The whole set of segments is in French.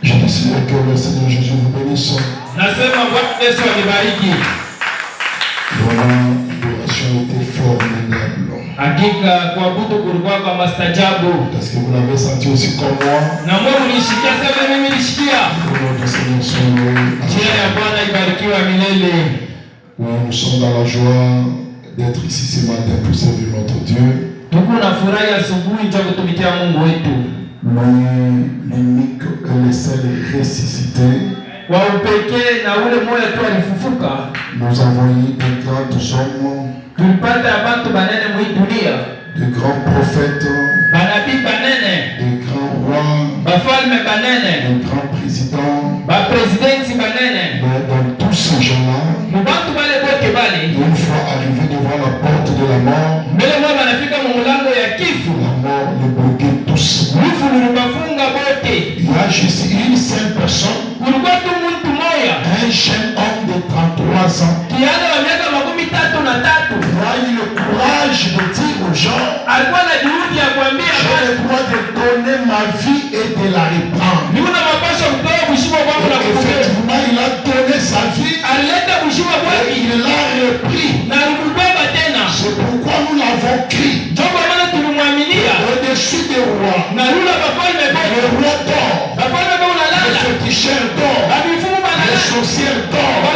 Je décide que le Seigneur Jésus vous bénisse. Vraiment, l'adoration était formidable. Parce que vous l'avez senti aussi comme moi. Au nom du Seigneur son nom. Oui, nous sommes dans la joie d'être ici ce matin pour servir notre Dieu. L'unique et le seul ressuscité. Nous avons eu de grands hommes, de grands prophètes, de grands rois, de grands présidents. Mais dans tous ces gens-là, une fois arrivés devant la porte de la mort, la mort les bloquait tous. Il y a juste une seule personne, un jeune homme de 33 ans, qui a eu le courage de dire aux gens, j'ai le droit de donner ma vie et de la reprendre. Et effectivement, il a donné sa vie et il l'a repris. C'est pourquoi nous l'avons crié. Au-dessus des rois, le roi d'or, le féticheur d'or, le sorcier d'or, le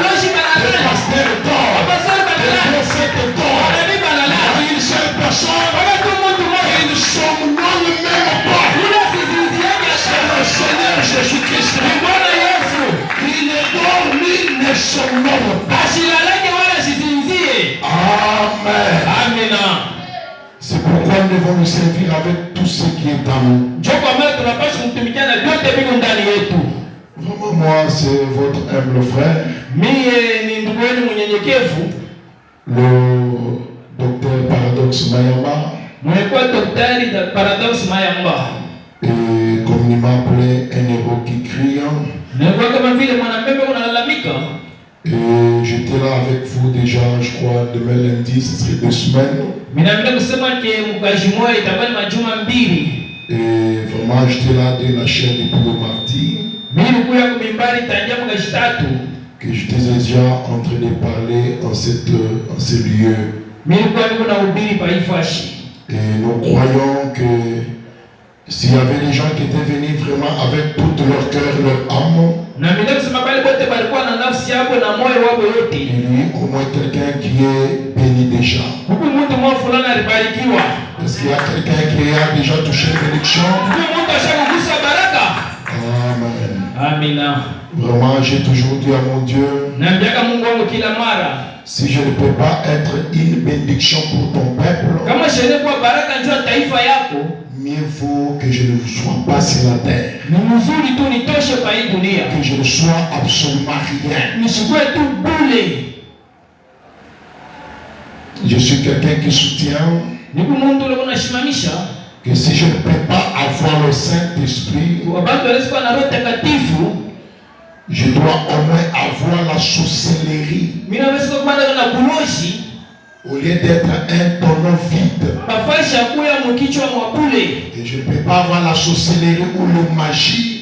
pasteur d'or, le prophète d'or. Il y a une seule personne et nous sommes nous ne même pas. C'est le Seigneur Jésus-Christ. Il est mort, lui ne somnore pas. Amen. C'est pourquoi nous devons nous servir avec tout ce qui est en nous. Vraiment, moi, c'est votre humble frère, le docteur Paradoxe Mayamba. Et communément appelé un héros qui crie. Et j'étais là avec vous déjà, je crois, demain lundi, ce serait 2 semaines. Et vraiment, j'étais là dès la chair depuis le mardi. Que j'étais déjà en train de parler en ce lieu. Et nous croyons que s'il y avait des gens qui étaient venus vraiment avec tout leur cœur, leur âme, il y a au moins quelqu'un qui est béni déjà. Est-ce qu'il y a quelqu'un qui a déjà touché la bénédiction? Amen. Vraiment, j'ai toujours dit à mon Dieu, si je ne peux pas être une bénédiction pour ton peuple, mieux vaut que je ne sois pas sur la terre, que je ne sois absolument rien. Je suis quelqu'un qui soutient que si je ne peux pas avoir le Saint-Esprit, je dois au moins avoir la sorcellerie. Au lieu d'être un tonneau vide. Et je ne peux pas avoir la sorcellerie ou la magie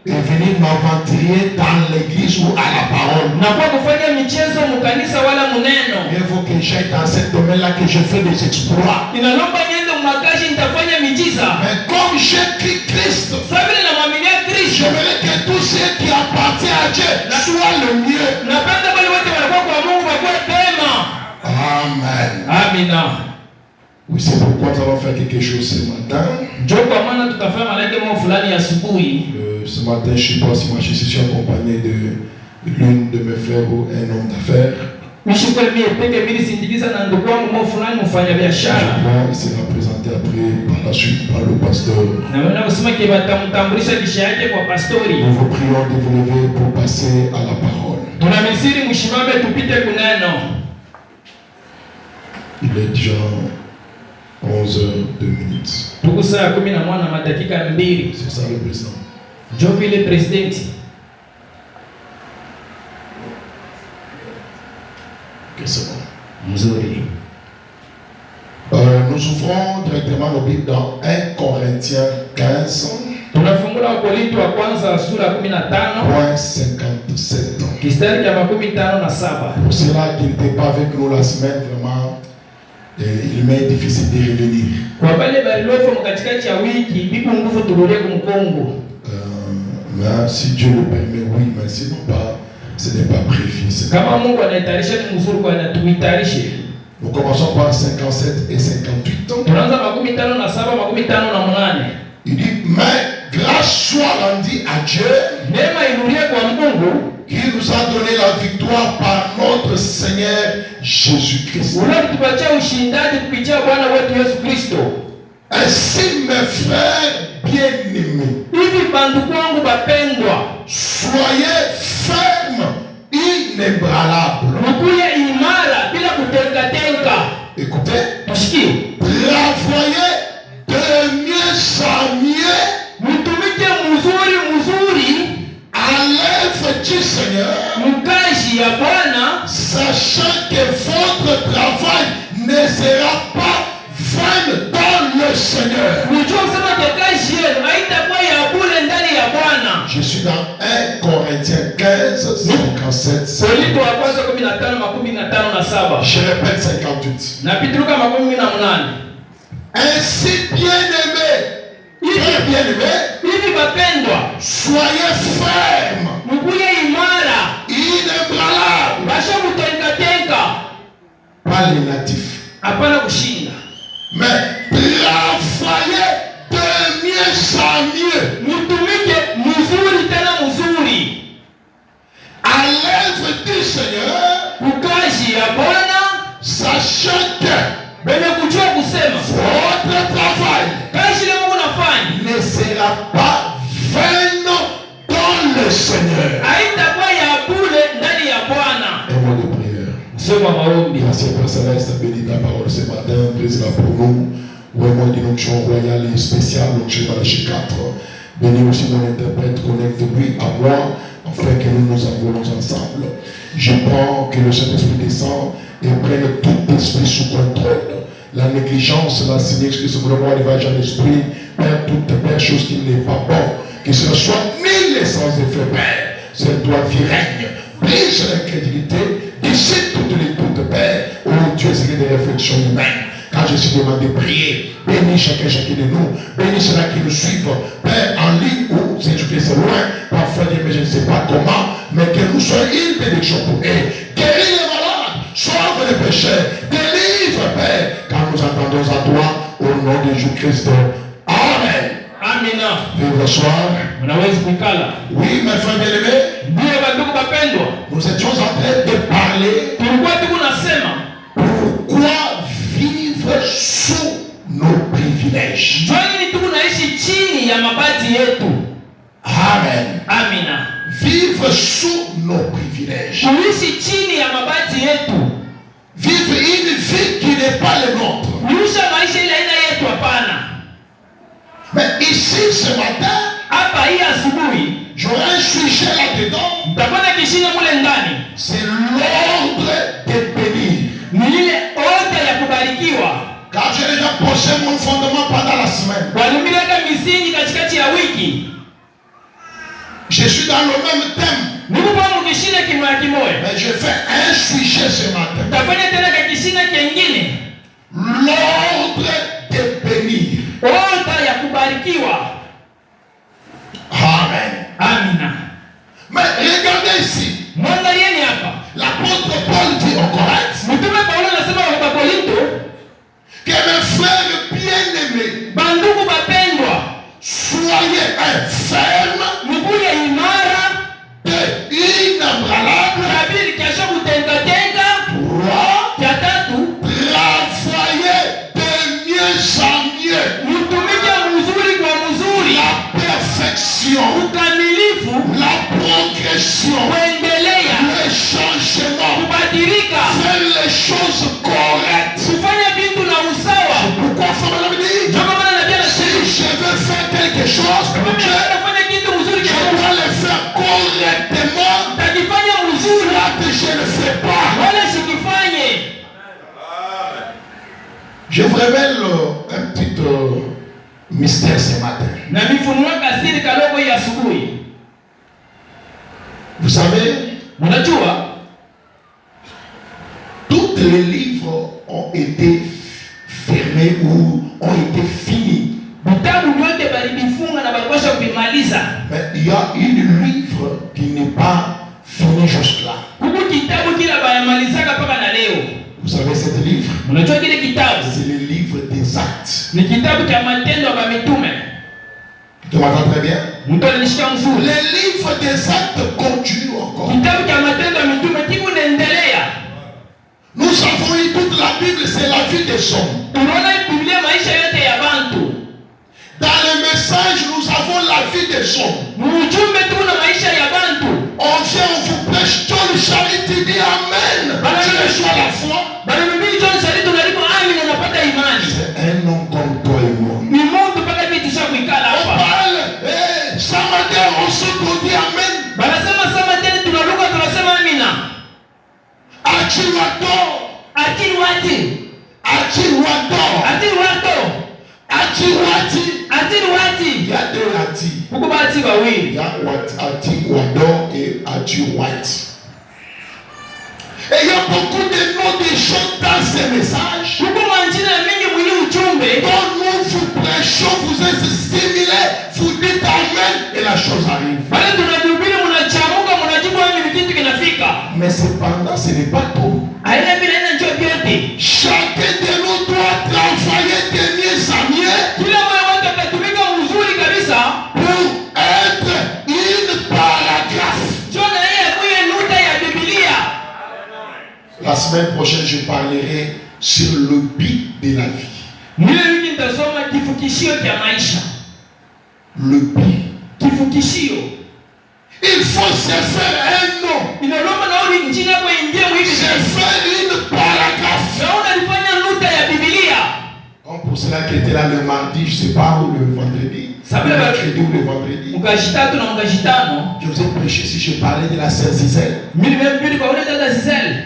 et venir m'aventurer dans l'église ou à la parole. Il faut que j'aille dans ce domaine-là, que je fais des exploits. Mais comme j'écris Christ, j'aimerais que tout ce qui appartient à Dieu soit le mieux. Amen. Oui, c'est pourquoi nous allons faire quelque chose ce matin. Ce matin, je ne sais pas si moi je suis accompagné de l'une de mes frères ou un homme d'affaires. Je crois qu'il sera présenté après par la suite par le pasteur. Nous vous prions de vous lever pour passer à la parole. Il est déjà 11h02. C'est ça le président. Le président. Ok, c'est bon. Mzuri. Nous ouvrons directement nos Bibles dans 1 Corinthiens 15. Tunafungula Wakorintho wa kwanza sura 15 point 57. kistari cha 57. Pour cela qui n'était pas avec nous la semaine, vraiment, il m'est difficile de revenir. Kwa bale balilofa mkatikati ya wiki biku nguvu turudie kumkongo. Mais si Dieu le permet, oui, mais sinon pas, ce n'est pas prévu. Kama Mungu anatayarisha ni mzuri kwa anatuitarishe. Nous commençons par 57 et 58. Tunaanza 57 58. Il dit, mais grâce soit rendue à Dieu qui nous a donné la victoire par notre Seigneur Jésus-Christ. Ainsi, mes frères bien-aimés, soyez fermes, inébranlables. Écoutez, travaillez de mieux en mieux à l'œuvre du Seigneur, sachant que votre travail ne sera pas vain dans le Seigneur. Je suis dans 1 Corinthiens 15, 57. Je répète 58. Ainsi, bien-aimés, soyez fermes, inébranlables. Pas les natifs. Mais travaillez de mieux en mieux à l'œuvre du Seigneur, sachant que votre travail ne sera pas vain dans le Seigneur. Un mot de prière. Merci Père Céleste, bénis ta parole ce matin, brise-la pour nous. Vraiment une onction royale et spéciale, l'onction dans les 4. Bénis aussi mon interprète, connecte-lui à moi, afin que nous nous envolons ensemble. Je prends que le Saint-Esprit descend et prenne tout esprit sous contrôle. La négligence, la cynique, que ce vraiment élevage à l'esprit, Père, toute chose qui n'est pas bon, que ce soit mille sans effet, Père, c'est toi qui règne. Brise l'incrédulité, décide toutes les doutes, Père. Oh Dieu, c'est des réflexions humaines. Quand je suis demandé de prier, bénis chacun de nous, bénis ceux qui nous suivent, Père, en ligne ou c'est loin, parfois mais je ne sais pas comment, mais que nous soyons une bénédiction pour eux. Guéris les malades, sauve les pécheurs, délivre, Père, quand nous entendons à toi, au nom de Jésus-Christ. Amen. Amina. Vive le soir. Oui, mes frères bien-aimés, nous étions en train de parler pourquoi vivre sous nos privilèges. Amen. Amina. Vivre sous nos privilèges. Vivre une vie qui n'est pas le nôtre. Mais ici ce matin, j'aurai un sujet là-dedans. C'est l'ordre de bénir. Car j'ai déjà posé mon fondement pendant la semaine. Je suis dans le même thème. Mais je fais un sujet ce matin. L'ordre de bénir. Amen. Amina. Mais regardez ici. L'apôtre Paul dit en Corinthe que mes frères bien-aimés, soyez fermes, inébranlables, travaillez de mieux en mieux, la perfection, la progression, le changement, faire les choses correctes. Pourquoi Fabien me dit, si je veux faire quelque chose, je dois le faire correctement. Là que je ne le fais pas. Je vous révèle un petit mystère ce matin. Vous savez, tous les livres ont été fermés ou ont été finis. Mais il y a une livre qui n'est pas fini jusque-là. Vous savez cet livre? C'est le livre des actes. Tu m'entends très bien? Les livres des actes continuent encore. Nous avons lu toute la Bible, c'est la vie des hommes. Dans le message, nous avons la vie des hommes. On vient, on vous prêche, John Charity dit Amen. Tu reçois la foi. C'est un homme comme toi et moi. On parle, Samadé, on se dit Amen. Il y a deux Ati. Il y a Ati Wador et Ati White. Et il y a beaucoup de noms de gens dans ces messages. Quand nous vous prêchons, vous êtes stimulés, vous dites Amen et la chose arrive. Mais cependant, ce n'est pas tout. Chacun de nous doit travailler de mieux en mieux pour être une paragraphe. La semaine prochaine, je parlerai sur le but de la vie. Le but. Il faut se faire un nom. Se faire une paragraphe. Comme pour cela qui était là le mardi, je ne sais pas, ou le vendredi. Le mercredi ou le vendredi. Je vous ai prêché si je parlais de la sœur Gisèle.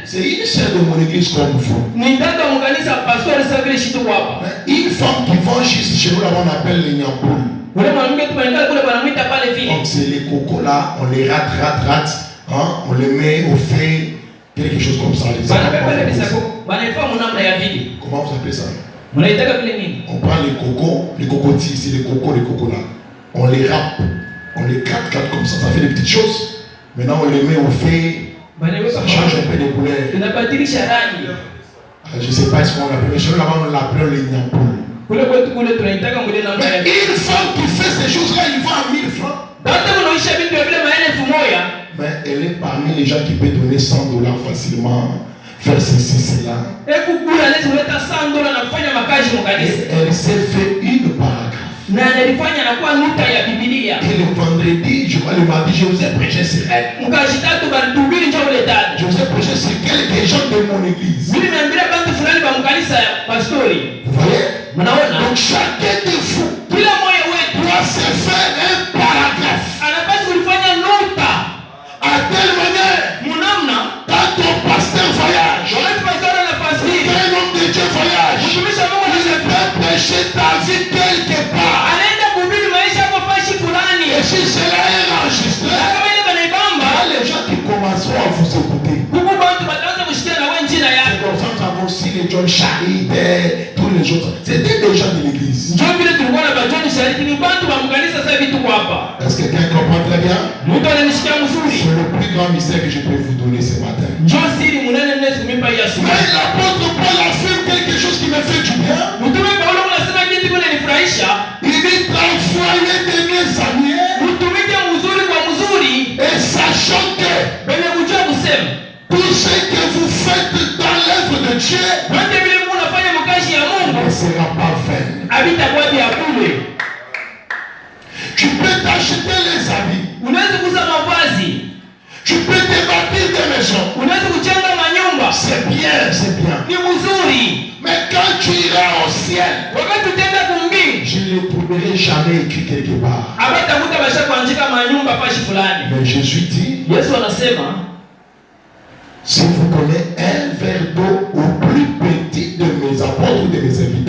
C'est une sœur de mon église comme vous. Une femme qui vend juste chez nous, là on appelle les nyamboules. Donc c'est les cocos là, on les rate, hein, on les met au feu, quelque chose comme ça. Comment vous appelez ça? On prend les cocotis ici, les cocos là. On les râpe, on les gratte comme ça, ça fait des petites choses. Maintenant on les met au feu, ça change un peu de couleur. Je ne sais pas ce qu'on l'appelle, mais chez nous là-bas on l'appelle les nyamboules. Mais une femme qui fait ces choses-là, il vend 1000 francs. Mais elle est parmi les gens qui peuvent donner $100 facilement, faire ceci, cela. Elle s'est fait une paragraphe. Et le vendredi, je crois le mardi, je vous ai prêché sur elle. Je vous ai prêché sur quelques gens de mon église. Vous voyez? Donc chacun de vous doit se faire un paragraphe. À telle manière, quand ton pasteur voyage, quand un homme de Dieu voyage, il peut prêcher ta vie quelque part. Et si cela est enregistré, les gens qui commenceront à vous écouter. C'est comme ça que nous avons aussi les John Charity, tous les autres. C'était des gens de l'église. Est-ce que quelqu'un comprend très bien? C'est le plus grand mystère que je peux vous donner ce matin. Mais l'apôtre Paul affirme quelque chose qui me fait du bien. Il dit travailler de mieux en mieux. Et sachant que tout ce que vous faites dans l'œuvre de Dieu ne sera pas vain. Tu peux t'acheter les habits. Tu peux te bâtir des maisons. C'est bien, c'est bien. Mais quand tu iras au ciel, je ne le trouverai jamais écrit quelque part. Mais Jésus dit, si vous prenez un verre d'eau au plus petit de mes apôtres ou de mes invités,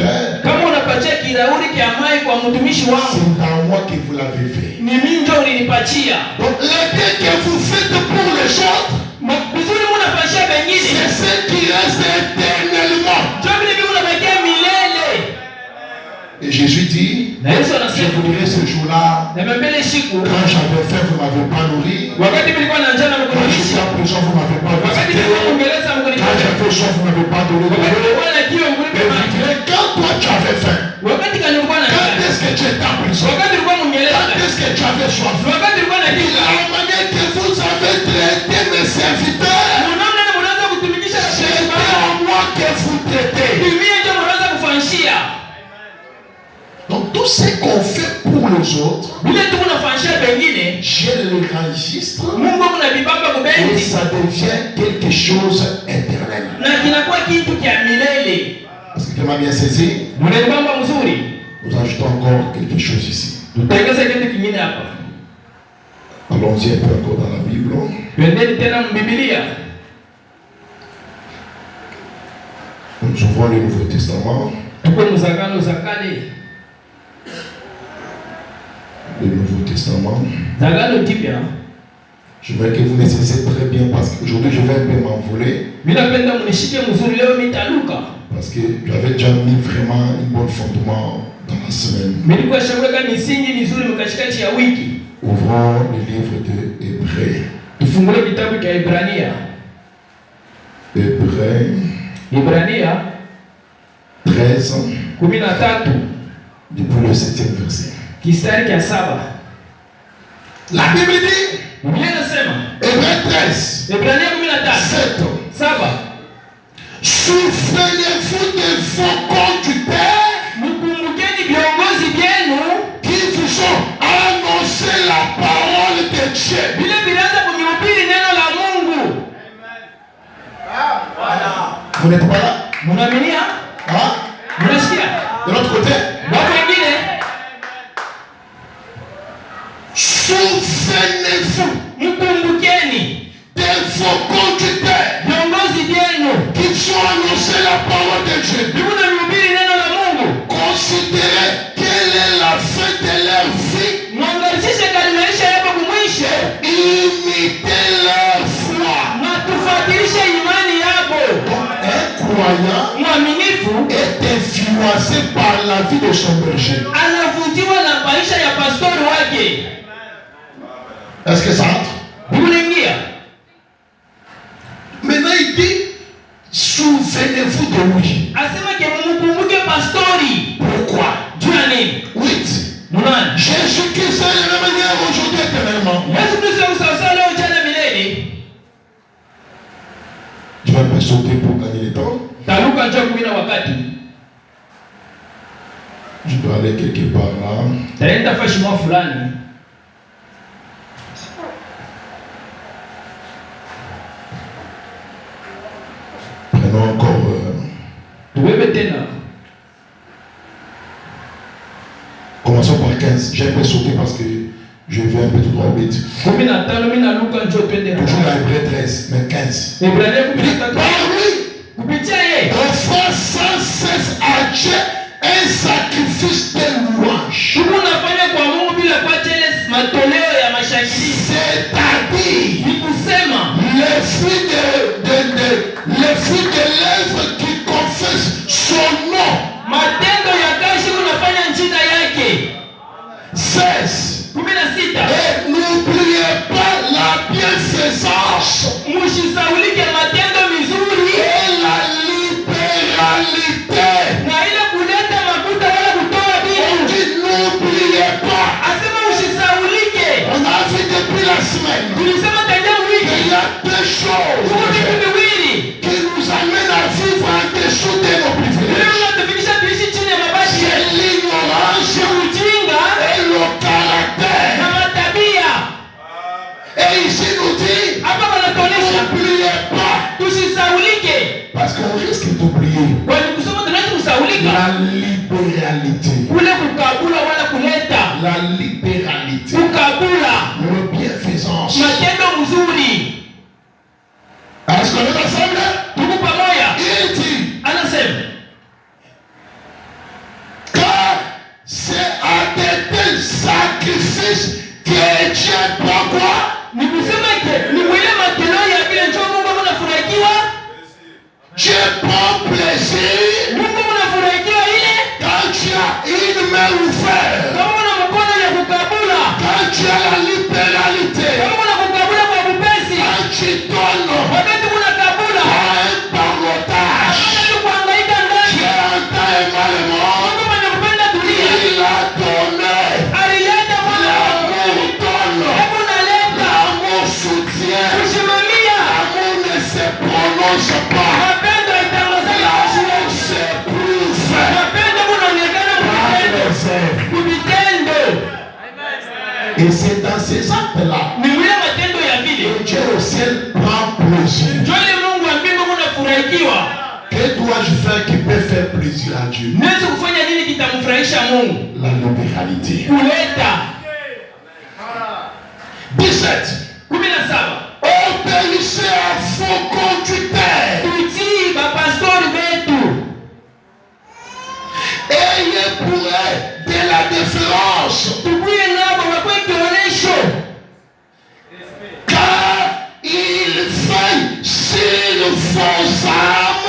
mtumishi wangu. C'est à moi que vous l'avez fait. Ni mimi ndio nilinipatia. Donc les biens que vous faites pour les autres, Vizuri mnafanyia wengine. c'est ce qui reste éternellement. Ndio vile vile unabakia milele. Et Jésus dit, je vous dirai ce jour-là, quand j'avais faim, vous ne m'avez pas nourri. Quand j'étais en prison, vous ne m'avez pas visité. Quand j'avais soif, vous ne m'avez pas donné de l'eau. Et quand toi tu avais faim, quand est-ce que tu étais en prison? Quand est-ce que tu avais soif? La manière que vous avez traité mes serviteurs, c'est à moi que vous traitez. Donc tout ce qu'on fait pour les autres, je le enregistre et ça devient quelque chose d'éternel. Est-ce que tu m'as bien saisi? Nous ajoutons encore quelque chose ici. Allons-y un peu encore dans la Bible. Nous ouvrons le Nouveau Testament. Le Nouveau Testament. Je veux que vous me saisissiez très bien parce qu'aujourd'hui je vais un peu m'envoler. Parce que j'avais déjà mis vraiment un bon fondement dans la semaine. Ouvrons le livre de Hébreux. Hébreux 13. Depuis le 7e verset. La Bible dit, Hébreux 13, 7. Souvenez-vous de vos conducteurs qui vous ont annoncé la parole de Dieu. Vous n'êtes pas là? Hein? De l'autre côté? Souvenez-vous de vos conducteurs qui ont annoncé la parole de Dieu. Considérez quelle est la fin de leur vie. Imitez leur foi. Un croyant est influencé par la vie de son berger. Est-ce que ça entre? Maintenant il dit, souvenez-vous de lui. Pourquoi? 8. Jésus-Christ est la manière aujourd'hui éternellement. Je vais pas sauter pour gagner le temps. Je dois aller quelque part là. Prenons encore. Commençons par 15. J'ai un peu sauté parce que je vais un peu tout droit au vite. Toujours dans Hébreux 13, mais 15. Par lui, offre sans cesse à Dieu un sacrifice de louange. C'est-à-dire le fruit de l'œuvre qui confesse son nom. 16. Et n'oubliez pas la bienfaisance et la libéralité. On dit n'oubliez pas. On a vu depuis la semaine qu'il y a deux choses qui nous amènent à vivre en dessous de nos privilèges. C'est l'ignorance et le caractère. Et ici nous dit, n'oubliez pas. Parce qu'on risque d'oublier la libéralité. La libéralité. Le bienfaisance. Est-ce qu'on est ensemble? Il dit, car c'est à Et c'est dans ces actes-là que Dieu au ciel prend plaisir. Que dois-je faire qui peut faire plaisir à Dieu? La libéralité. 17. Obéissez à vos conducteurs. Ayez pour eux de la déférence. Car ils veillent sur vos âmes.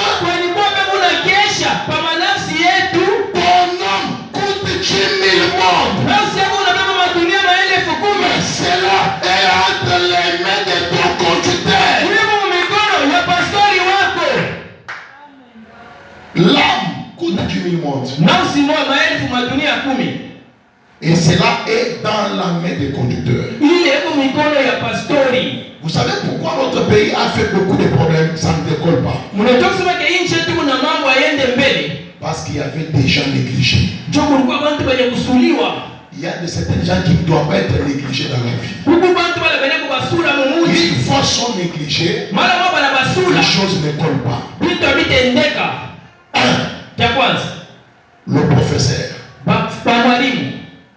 Ton homme coûte 10 000 mondes. Mais cela est entre les mains de ton conducteur. L'âme coûte 10 000 mondes. Et cela est dans la main des conducteurs. Vous savez pourquoi notre pays a fait beaucoup de problèmes? Ça ne décolle pas. Parce qu'il y avait des gens négligés. Il y a de certains gens qui ne doivent pas être négligés dans la vie. Une fois sont négligés, les choses ne collent pas. Le professeur.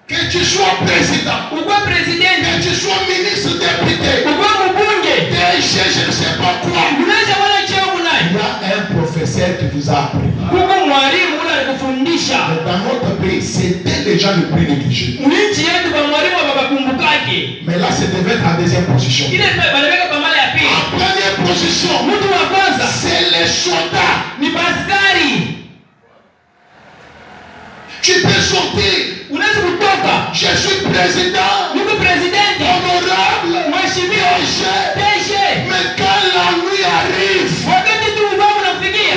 Que tu sois président, que tu sois ministre, député, DG, je ne sais pas quoi. Il y a un professeur qui vous a appris. Mais dans notre pays, c'était déjà le plus négligé. Mais là, c'est devait être en deuxième position. En première position, c'est les soldats. Tu peux sortir. Je suis président, honorable, DG. Mais quand la nuit arrive,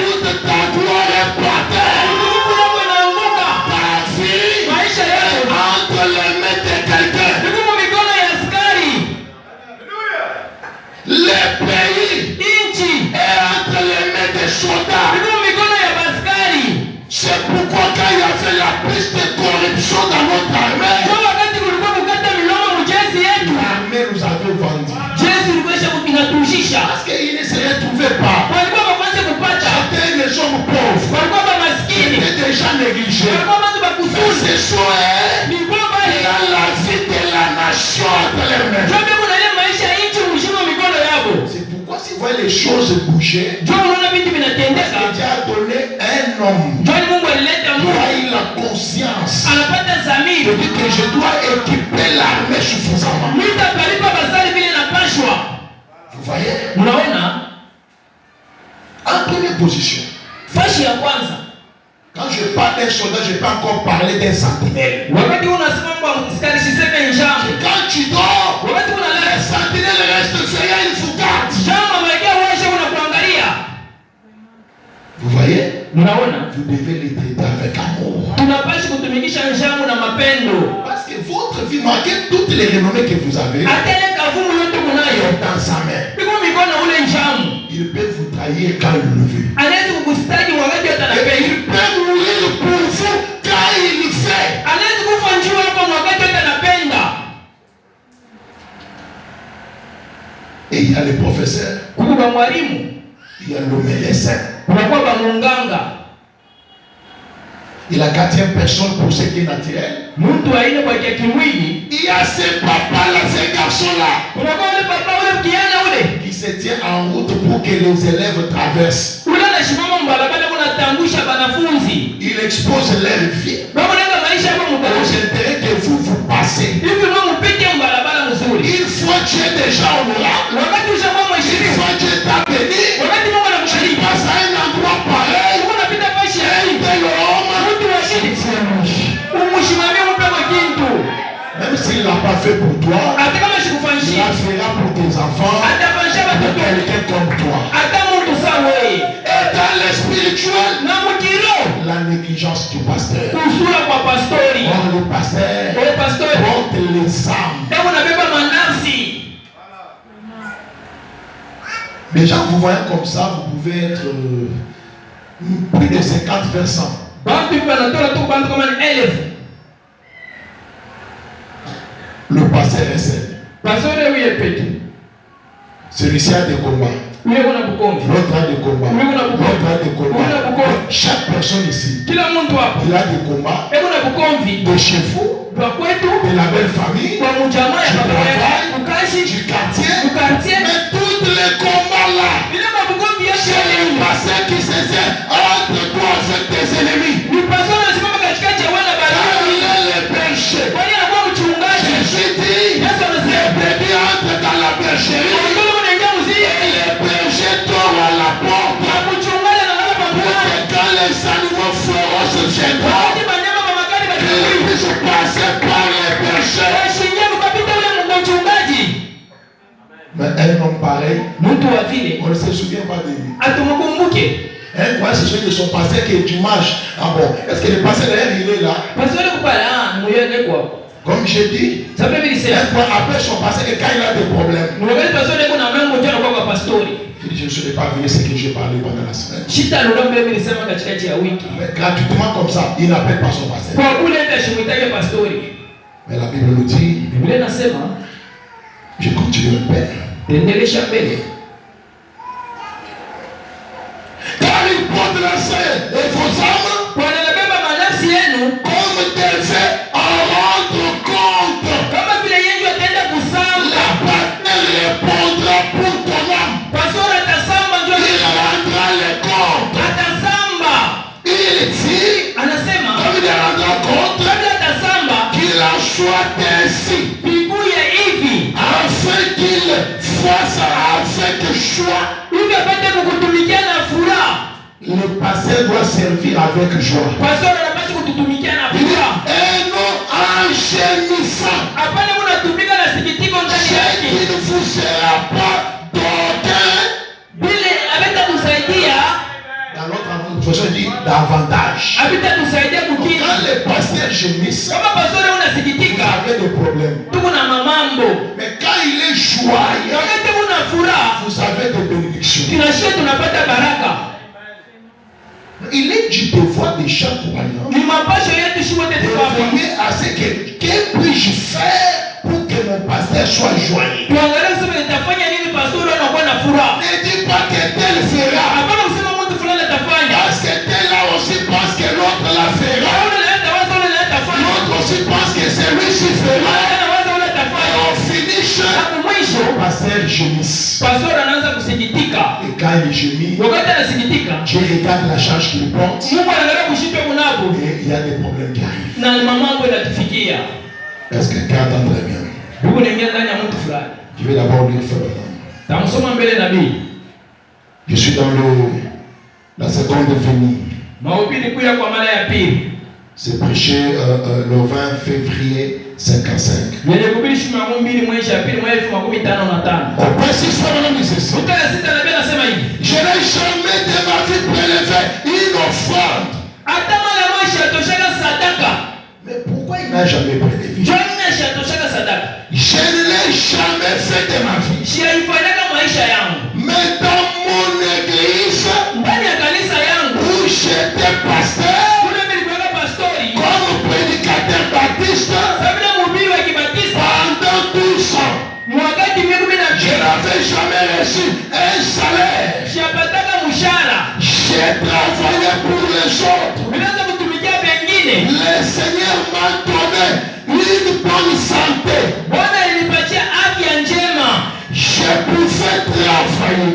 toute ta gloire est par terre. Ta vie est entre les mains de quelqu'un. Le pays est entre les mains des soldats. C'est pourquoi quand il y avait la piste de corruption dans notre armée, l'armée nous avait vendu. Parce qu'il ne se retrouvait pas. C'était des hommes pauvres. C'était des gens négligés. Mais ce soir, il y a la vie de la nation entre les mains. C'est pourquoi si vous voyez les choses bouger, Dieu a donné un homme qui a eu la conscience de dire que je dois équiper l'armée suffisamment. Vous voyez? En première position, quand je parle d'un soldat, je peux encore parler d'un sentinelle. Quand tu dors, les sentinelles restent veillés, ils vous gardent. Vous voyez? Vous devez les traiter avec amour. Parce que votre vie, malgré toutes les renommées que vous avez, dans sa main. Il peut vous trahir quand il le veut. Et il peut mourir pour vous quand il le fait. Et il y a les professeurs. Il y a le médecin. Et la quatrième personne pour ce qui est naturel. Il y a ces papas là, ces garçons là, qui se tiennent en route pour que les élèves traversent. Il expose leur vie aux intérêts que vous passez. Il faut Dieu déjà honorable. Il faut Dieu t'a béni. Tu passes à un endroit pareil. Même s'il ne l'a pas fait pour toi, il la fera pour tes enfants, pour quelqu'un comme toi. Et dans le spirituel, la négligence du pasteur. Or, le pasteur porte les âmes. Les gens vous voyez comme ça, vous pouvez être plus de 50%. Le pasteur pasteur est seul. Pasteur lui est petit. Celui-ci a des combats. L'autre a des combats. L'autre a des combats. Chaque personne ici, il a des combats. Des chevaux, de la belle famille, du travail, du quartier. Mais tous les combats là, c'est le passé qui se sert entre toi et tes ennemis. Les péchés. Jésus dit, les bébés entrent dans la bergerie. Les bergers tournent à la porte. Quand les animaux féroces viendront, ils puissent passer par les bergers. Mais un homme pareil, on ne se souvient pas de lui. Quoi, c'est celui de son pasteur qui est dimanche. Ah bon, est-ce que le pasteur d'ailleurs il est là? Comme j'ai dit, après son passé, que quand il a des problèmes, je ne serai pas venu ce que j'ai parlé pendant la semaine. Mais gratuitement comme ça, il n'appelle pas son pasteur. Mais la Bible nous dit, je continue un père. Car il porte la scène et vos âmes comme des faits en rendre compte. La partenaire répondra pour ton âme. Il rendra les comptes. Il dit, comme il rendra compte, qu'il en soit ainsi, afin qu'il fasse avec joie. Le pasteur doit servir avec joie. Et non en gémissant. Ce qui ne vous sera pas d'aucun. Dans l'autre version, il dit davantage. Quand les pasteurs gémissent, vous avez des problèmes. Mais quand il est joyeux, vous avez des bénédictions. Il est du devoir de chaque croyant de veiller à ce que puis-je faire pour que mon pasteur soit joyeux. Ne dis pas que tel fera. Parce que tel là aussi pense que l'autre la fera. L'autre aussi pense que celui-ci fera. Et on finit le pasteur gémisse. Et quand il gémit, Dieu regarde la charge qu'il porte. Et il y a des problèmes qui arrivent. Est-ce que quelqu'un entend très bien? Je vais d'abord lire Frère. Je suis dans la seconde venue. C'est prêché le 20 février 55. Au précis, je n'ai jamais de ma vie prélevé une offrande. Mais pourquoi il n'a jamais prélevé? Je ne l'ai jamais fait de ma vie. Mais dans mon église, où j'étais pasteur, comme prédicateur baptiste, pendant 12 ans, je n'avais jamais reçu un salaire. J'ai travaillé pour les autres. Le Seigneur m'a donné une bonne santé. Je pouvais travailler.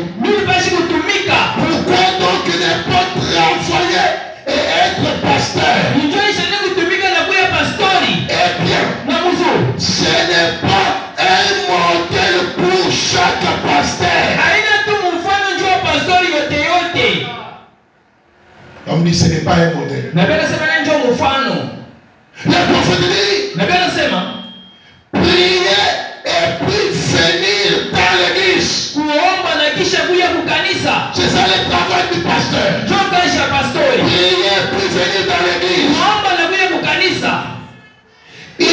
Pourquoi donc ne pas travailler et être pasteur? Eh bien, ce n'est pas un modèle pour chaque pasteur. On dit ce n'est pas un modèle. Le prophète dit, priez et puis venir dans l'église. C'est ça le travail du pasteur. Priez et puis venir dans l'église. Il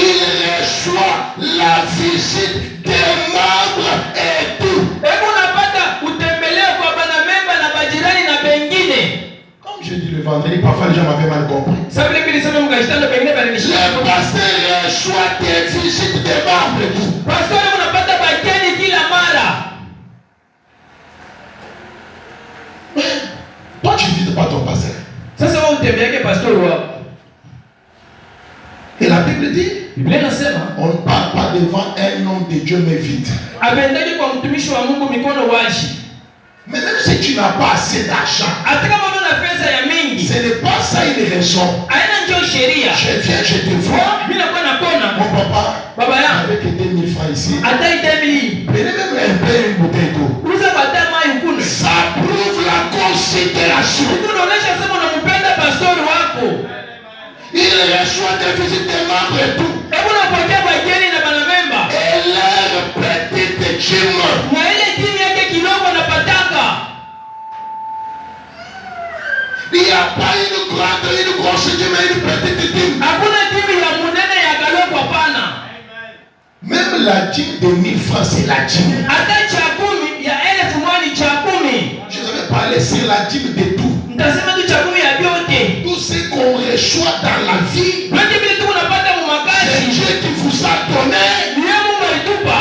reçoit la visite des membres et tout. Comme j'ai dit le vendredi, parfois les gens m'avaient mal compris. Le pasteur reçoit des visites des membres. Toi, tu ne visites pas ton pasteur. Et la Bible dit, on ne parle pas devant un homme de Dieu, mais vite. Mais même si tu n'as pas assez d'argent, ce n'est pas ça une raison. Je viens, je te vois. Mon papa, avec 2000 francs ici, prenez même un peu une bouteille d'eau. Ça prouve la considération. Il reçoit des visites des membres et tout. Et leur petite gym. Il n'y a pas une grosse gym et une petite gym. Même la gym de 1000 francs, c'est la gym. Je vais parler sur la gym de tout. Tout ce qu'on reçoit dans la vie, c'est Dieu qui vous a donné.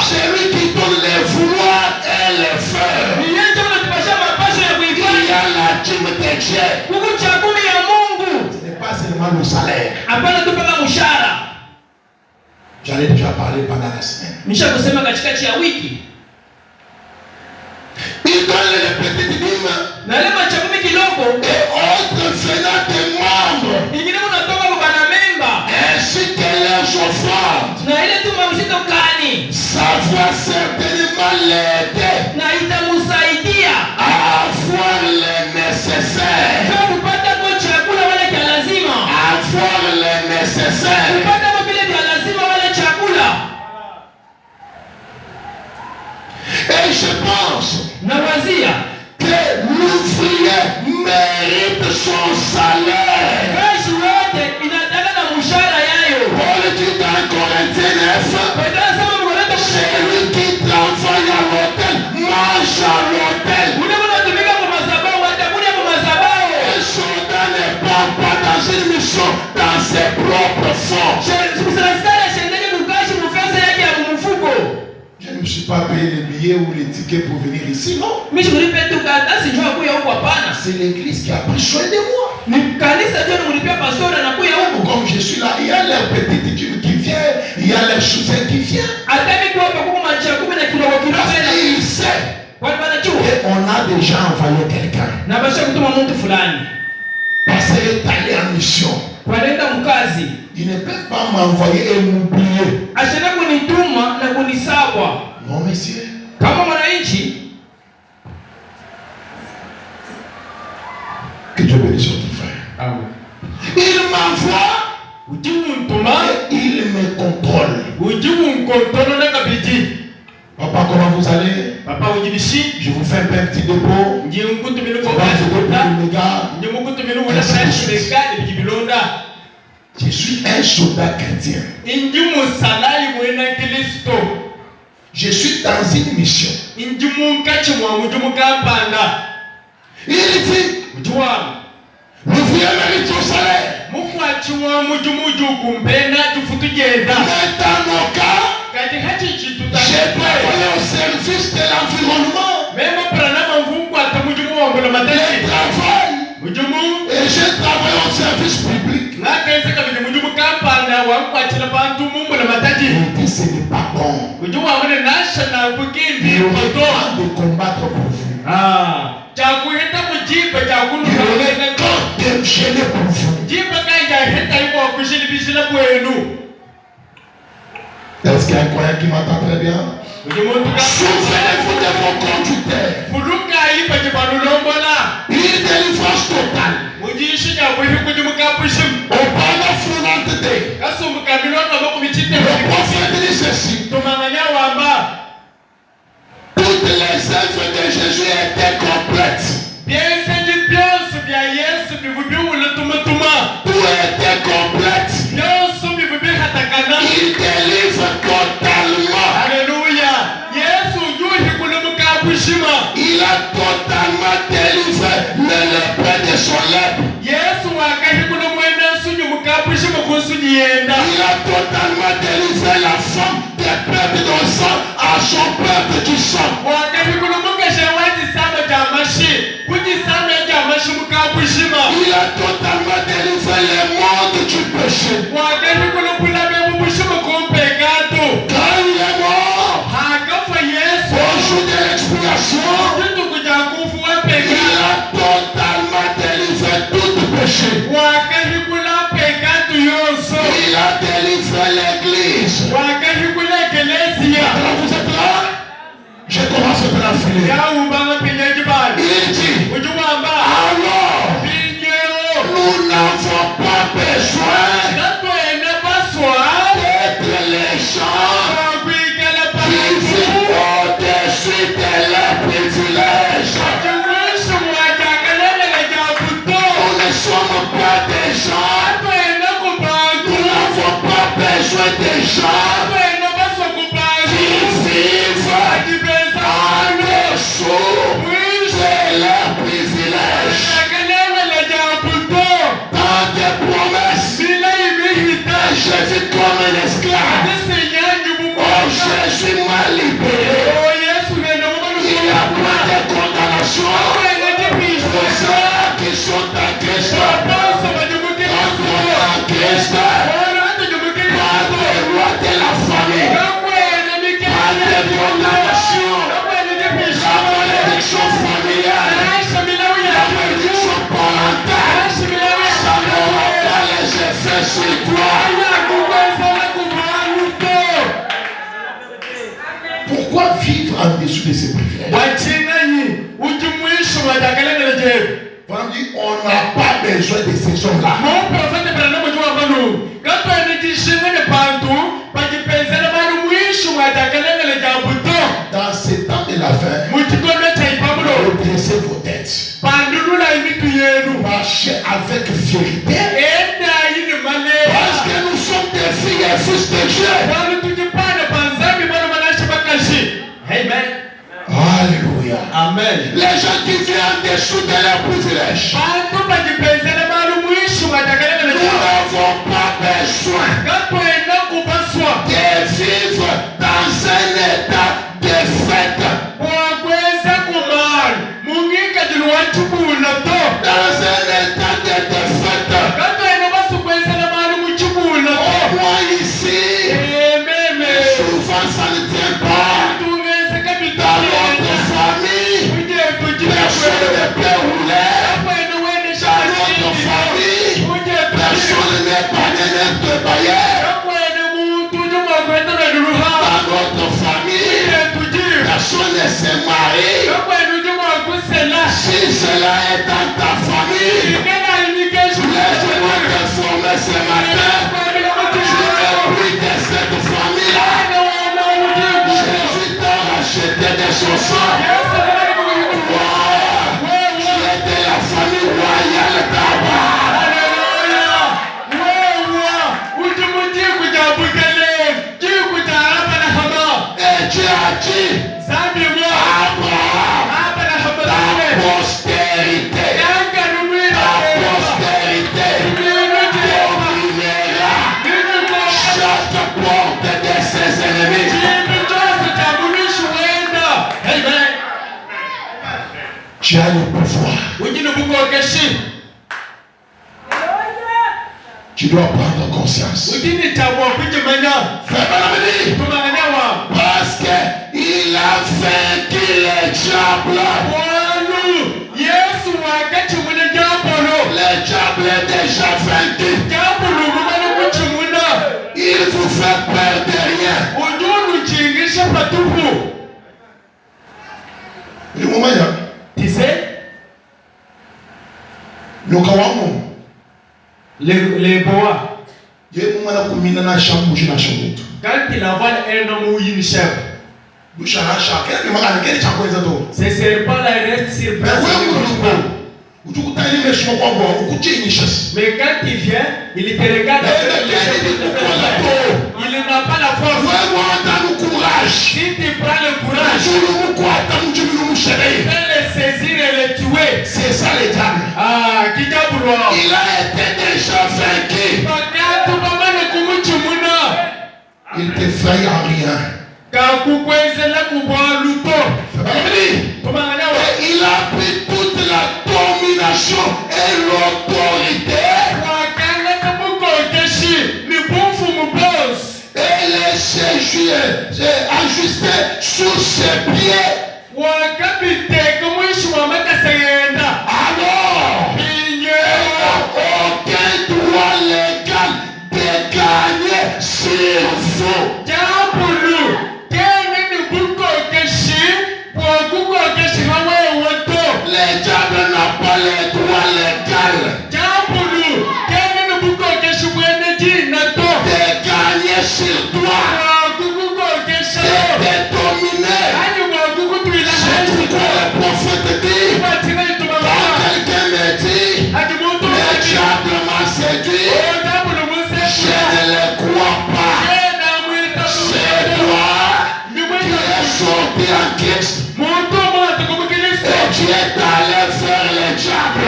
C'est lui qui donne les vouloirs et les faire. Il y a la gym de Dieu. Ce n'est pas seulement le salaire. J'en ai déjà parlé pendant la semaine. Il donne les petites dîmes et autres venant des membres, ainsi que leurs offrandes. Ça va certainement l'aider à avoir le nécessaire. Avoir le nécessaire. Et je pense que l'ouvrier mérite son salaire. Paul dit dans Corinthiens 9, celui qui travaille à l'hôtel mange à l'hôtel. Le soldat ne part pas dans une mission dans ses propres fonds. Je ne me suis pas payé les billets ou les tickets pour venir ici, non? C'est l'église qui a pris soin de moi. Comme je suis là, il y a leur petite gym qui vient, il y a leur soutien qui vient. Il sait. Et on a déjà envoyé quelqu'un. Parce qu'il est allé en mission. Ils ne peuvent pas m'envoyer et m'oublier. Non, monsieur. Que Dieu bénisse ton frère. Amen. Il m'envoie et il me contrôle. Papa, comment vous allez? Je vous fais un petit dépôt. Je vais vous donner pour le gars. Je suis un soldat chrétien. Je suis dans une mission. Il dit, l'ouvrier mérite son salaire. Mais dans nos cas, j'ai travaillé au service de l'environnement. Et j'ai travaillé au service public. Il dit ce n'est pas bon. Il est temps de combattre pour vous. Il est temps de gêner pour vous. Est-ce qu'il y a un croyant qui m'entend très bien? Souvenez-vous de vos conducteurs. Une délivrance totale. Au pendant frontalité. Le prophète dit ceci. Toutes les œuvres de Jésus étaient complètes. Tout était complète. Il délivre totalement. Alléluia. Il a totalement délivré le lepreux de son lèpre. Il a totalement délivré la femme des pertes de sang à son perte du sang. Il a totalement délivré les mondes du péché. Quand il est mort, au jour de l'expiation, il a totalement délivré tout péché. Il a délivré l'église. Alors vous êtes là? Je commence à filer. Il dit, alors, nous n'avons pas besoin d'être les gens qui vivent au-dessus de leurs privilèges. Nous ne sommes pas des gens. Nous n'avons pas besoin des gens qui vivent en dessous de leurs privilèges. Dans des promesses, je vis comme un esclave. Oh, Jésus m'a libéré. Il n'y a pas de condamnation pour ceux qui sont en Christ. En Christ, pas de loi de la famille, pas de condamnation, la malédiction familiale, la malédiction parentale, ça n'aura pas les effets sur toi. Pourquoi vivre en dessous de ces privilèges? On n'a pas besoin de ces hommes-là. Dans ces temps de la fin, redressez vos têtes. Marchez avec vérité. Parce que nous sommes des filles et fils de Dieu. Amen. Alléluia. Amen. Les gens qui viennent en dessous de leurs privilèges, nous n'avons pas besoin de vivre dans un état de fête. Dans un état de défaite. Au moins ici, souvent ça ne tient pas. Dans notre famille, personne ne peut rouler. Dans notre famille, personne n'est pas de bailleur. Dans notre famille, personne ne se marie. Si cela est dans ta famille, laisse-moi te former ce matin. Je vais plus de cette famille-là. Jésus t'a racheté de son sang. Tu es de la famille royale d'Abba. Et Dieu a dit, Abraham, ta postérité dominera chaque porte de ses ennemis. Tu as le pouvoir. Tu dois prendre conscience. Parce qu'il a vaincu le diable. Le diable est déjà vaincu. Il vous fait peur de rien. Le moment tu sais, les bois, quand il envoie un homme ou une chèvre, ces serpents-là restent sur place. Mais quand il vient, il te regarde. Il n'a pas la force. Si tu prends le courage, tu peux le saisir et le tuer. C'est ça le diable. Ah, qui t'a il a été déjà vaincu. il a pris toute la domination et l'autorité. Et les ajusté sous ses pieds. Alors, il n'y a aucun droit légal de gagner sur vous. Le diable n'a pas le droit légal de gagner sur toi, de te dominer. C'est pourquoi le prophète dit, quand quelqu'un me dit, le diable m'a séduit, je ne le crois pas. C'est toi qui es sorti en Christ. Et tu es allé faire le diable.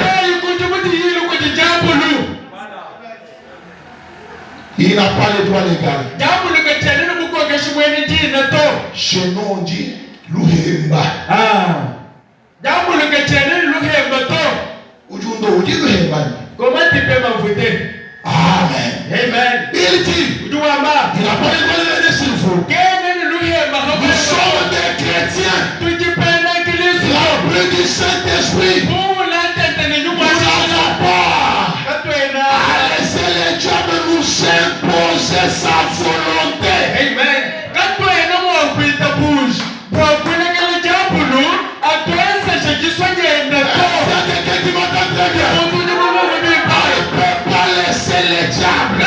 Il n'a pas le droit légal. Chez nous on dit Luhemba. Comment tu peux m'envoûter? Amen. Amen. Il dit, il n'a pas le droit de venir sur vous. Nous sommes des chrétiens. Remplis du Saint-Esprit. Nous n'avons pas à laisser le diable nous imposer sa volonté. Amen. Quelqu'un qui m'entend très bien. On ne peut pas laisser le diable à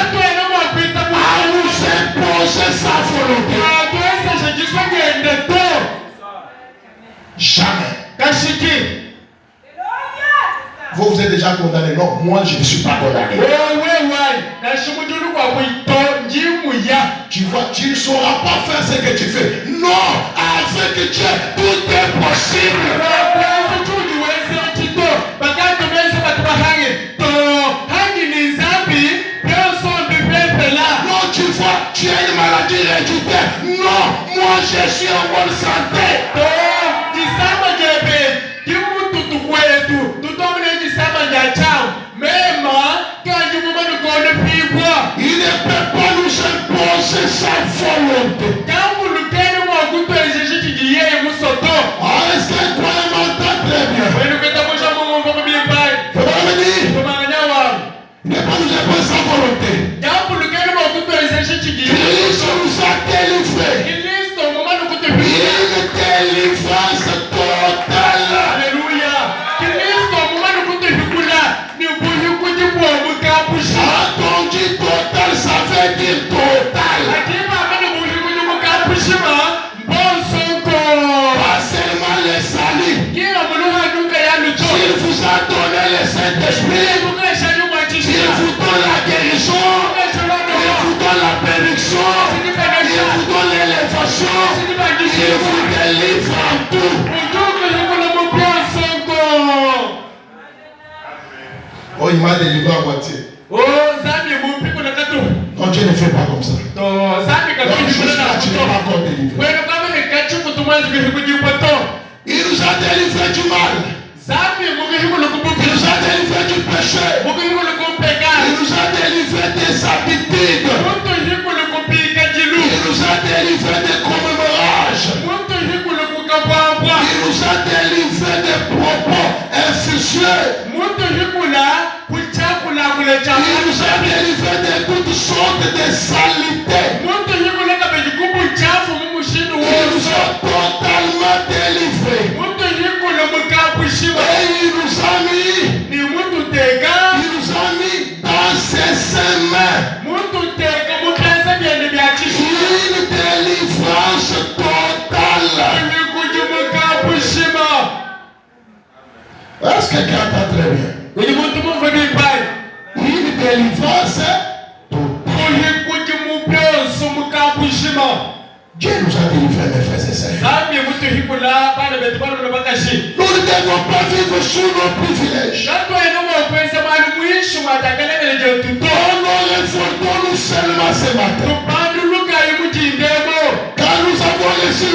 nous imposer sa volonté. Jamais. Vous êtes déjà condamné. Non, moi je ne suis pas condamné. Tu vois, tu ne sauras pas faire ce que tu fais. Non, avec Dieu, tout est possible. Non, tu vois, tu as une maladie héréditaire. Non, moi je suis en bonne santé. Il ne peut pas nous imposer sa volonté. Est-ce que toi m'entends très bien? Il ne peut pas nous imposer sa volonté. Christ nous a délivrés. Une délivrance totale. Alléluia. Quand on dit total, ça veut dire total. Pas seulement le salut. S'il vous a donné le Saint-Esprit, il vous donne la guérison, il vous donne la bénédiction, il vous donne l'élévation, il vous délivre en tout. Oh, il m'a délivré à moitié. Non, Dieu ne fait pas comme ça. Donc, jusque-là, tu n'es pas encore délivré. Il nous a délivré du mal. Il nous a délivré du péché. Il nous a délivré des habitudes. Il nous a délivré des commémorages. Il nous a délivré des propos infusieux. Il nous a délivré de toutes sortes de saletés. Il nous a totalement délivrés. Et il nous a mis dans ses mains. Une délivrance totale. Est-ce que quelqu'un entend très bien? Une délivrance totale. Dieu nous a délivrés, mes frères et sœurs. Nous ne devons pas vivre sous nos privilèges. Honorez-nous seulement ce matin. Quand nous avons reçu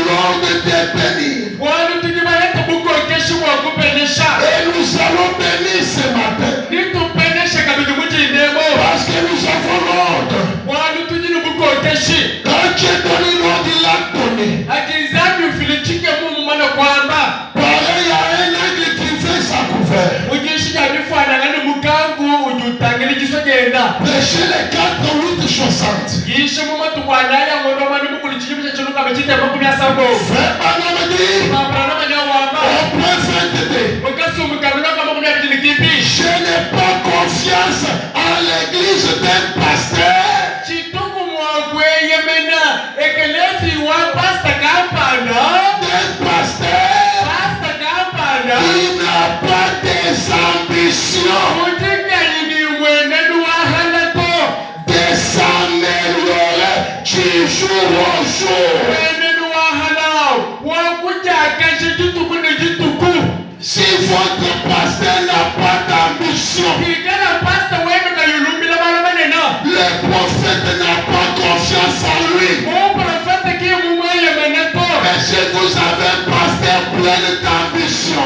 Prêchez les 4, 8, 60. Frère Branham dit, au prophète dit, je n'ai pas confiance en l'église d'un pasteur. D'un pasteur qui n'a pas des ambitions de s'améliorer du jour au jour. Si votre pasteur n'a pas d'ambition, le prophète n'a pas confiance en lui. Mais si vous avez un pasteur plein d'ambition,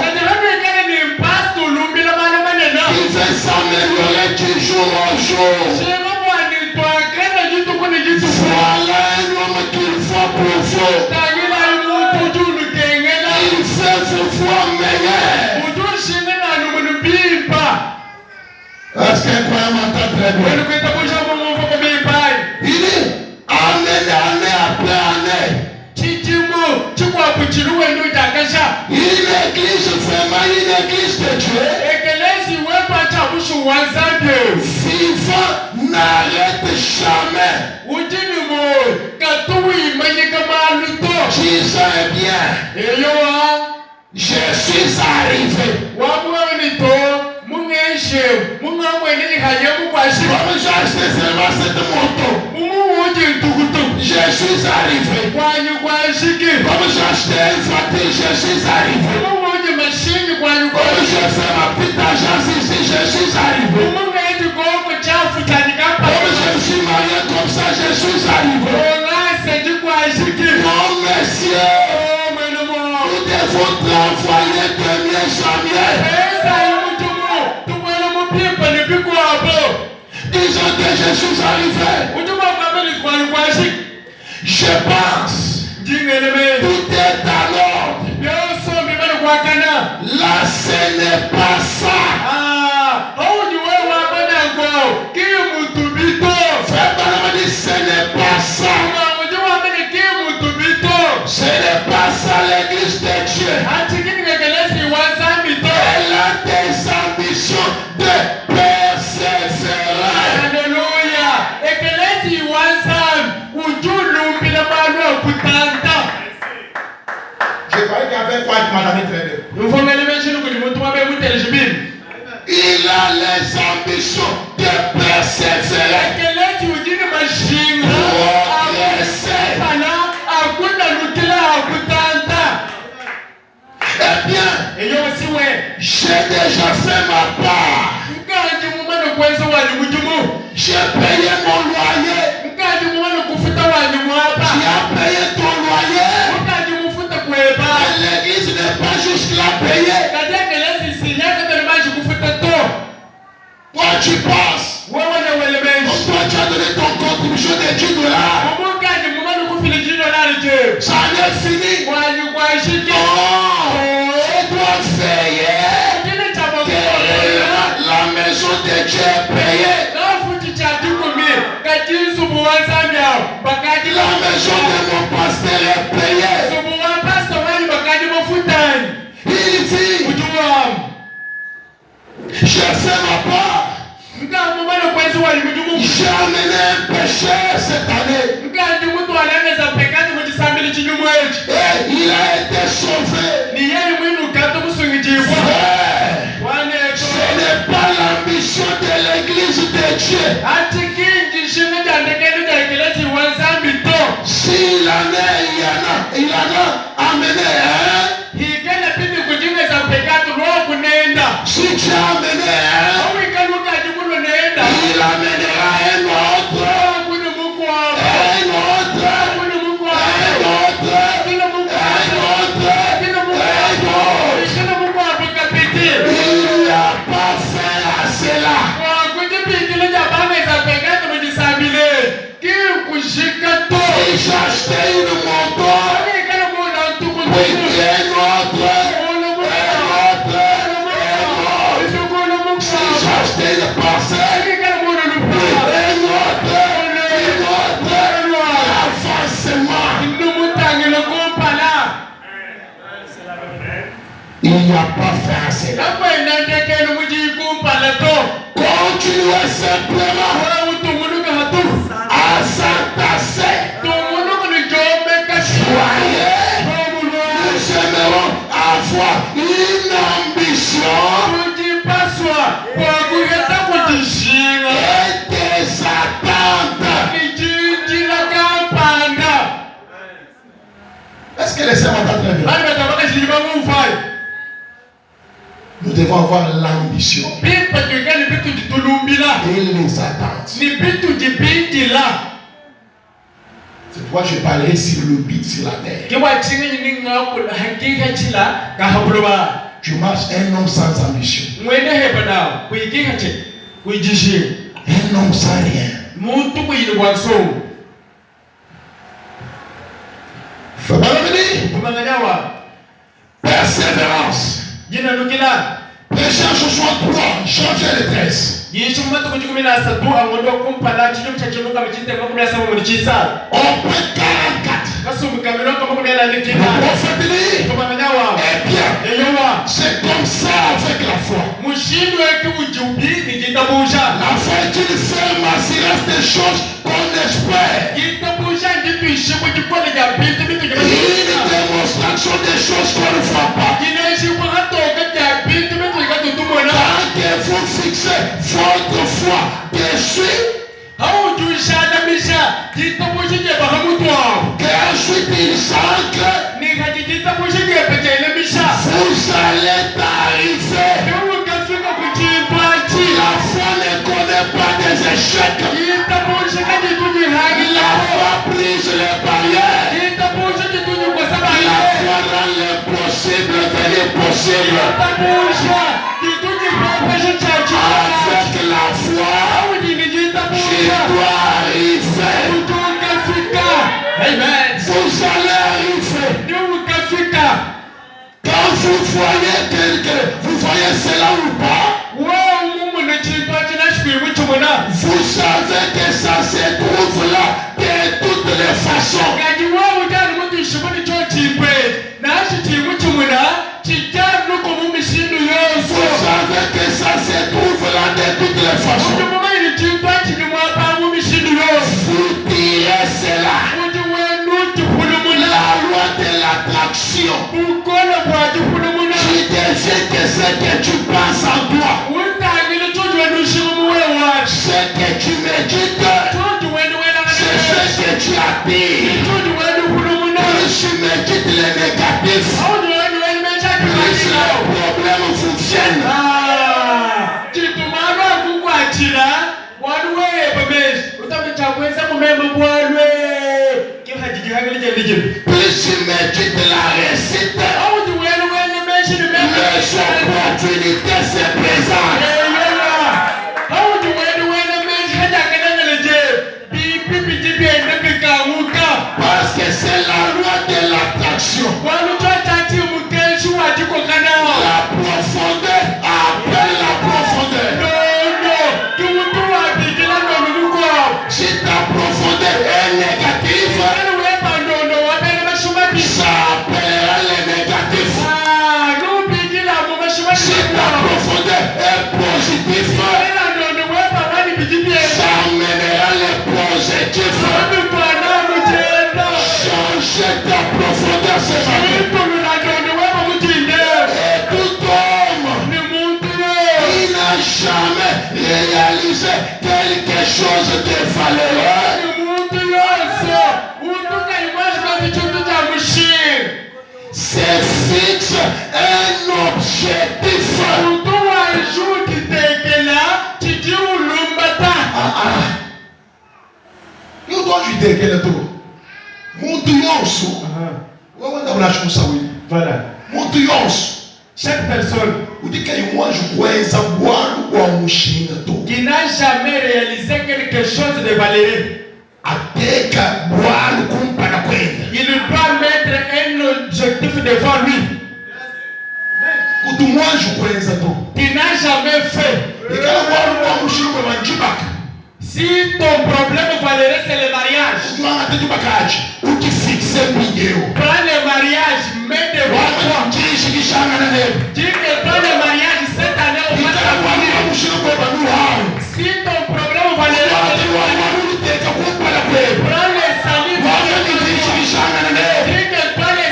il veut s'améliorer du jour au jour, voilà un homme qu'il faut pour vous. Il fait vous voir meilleur. Est-ce qu'un croyant m'entend très bien? Il dit, année après année. Une église vraiment, une église de Dieu. Vivant n'arrête jamais. Disons bien, je suis arrivé. Comme j'ai acheté seulement cette moto, je suis arrivé. Comme j'ai acheté une voiture, je suis arrivé. Comme j'ai fait ma petite agence ici, je suis arrivé. Comme je me suis marié comme ça, je suis arrivé. Non, messieurs, nous devons travailler de mieux en mieux. Disons que je suis arrivé. Je pense tout est en ordre. Là, ce n'est pas ça. Frère Branham dit ce n'est pas ça. Ce n'est pas ça l'église de Dieu. Elle a des ambitions de persévérer. Je croyais qu'il y avait quoi qui m'a donné très bien. Il a les ambitions de persévérer. Eh bien, j'ai déjà fait ma part. J'ai payé mon loyer. Tu as payé ton loyer. L'église n'est pas juste la payer. Toi tu penses. Toi tu as donné ton contribution de $10. Ça n'est fini. Non, je dois veiller que la maison de Dieu est payée. La maison de mon pasteur est payée. Il dit, j'ai fait ma part. J'ai amené un pécheur cette année. Et il a été sauvé. Ce n'est pas l'ambition de l'église de Dieu. S'il en est, il en a amené un. Si tu as amené un, il amènera un autre. Il n'a pas fait à cela. J'ai acheté une moto. Oui, un autre. Si n'y a pas fait assez. Continuez simplement à s'entasser. Soyez, nous aimerons avoir une ambition et des attentes. Est-ce que les sœurs m'entendent très bien? Nous devons avoir l'ambition et les attentes. C'est pourquoi je parlerai sur le but sur la terre. Tu marches un homme sans ambition. Un homme sans rien. Persévérance. Péchage 63, chapitre 13. On peut 44. Le prophète dit, eh bien, c'est comme ça avec la foi. La foi est une ferme assurance des choses qu'on espère. Une démonstration des choses qu'on ne voit pas. Quand vous fixez votre foi dessus, qu'ensuite il s'ancre, vous allez arriver. La foi ne connaît pas des échecs. La foi brise les barrières. La foi rend l'impossible devenir possible. Avec la foi, je dois arriver. Amen. Vous allez arriver. Quand vous voyez quelqu'un, vous voyez cela ou pas, vous savez que ça se trouve là de toutes les façons. Vous savez que ça se trouve là de toutes les façons. Vous direz cela. La loi de l'attraction. Tu deviens que ce que tu penses en toi. Ce que tu médites, c'est ce que tu attires. Plus tu médites les négatifs, plus les problèmes vous viennent. Plus tu médites la réussite, les opportunités se présentent. Parce que c'est la loi de l'attraction. La profondeur appelle la profondeur. Si ta profondeur est négative, ça appellera les négatifs. Si ta profondeur est positive, ça amènera les positifs. Changer ta profondeur, c'est ça. Et tout homme qui n'a jamais réalisé quelque chose de valeureux c'est fixe un objectif. Eu dois de ter tu. Muito yonso. Voilà. Muito yonso. Chaque personne qui n'a jamais réalisé quelque chose de valeureux, il doit mettre un objectif devant lui. Qui n'a jamais fait. Si ton problème Valérie c'est le mariage, ou qui fixe prends le mariage, mets devant toi. Dis que prends le mariage cette année au mois d'avril. Si ton problème Valérie c'est le mariage, prends le salut. Dis que prends le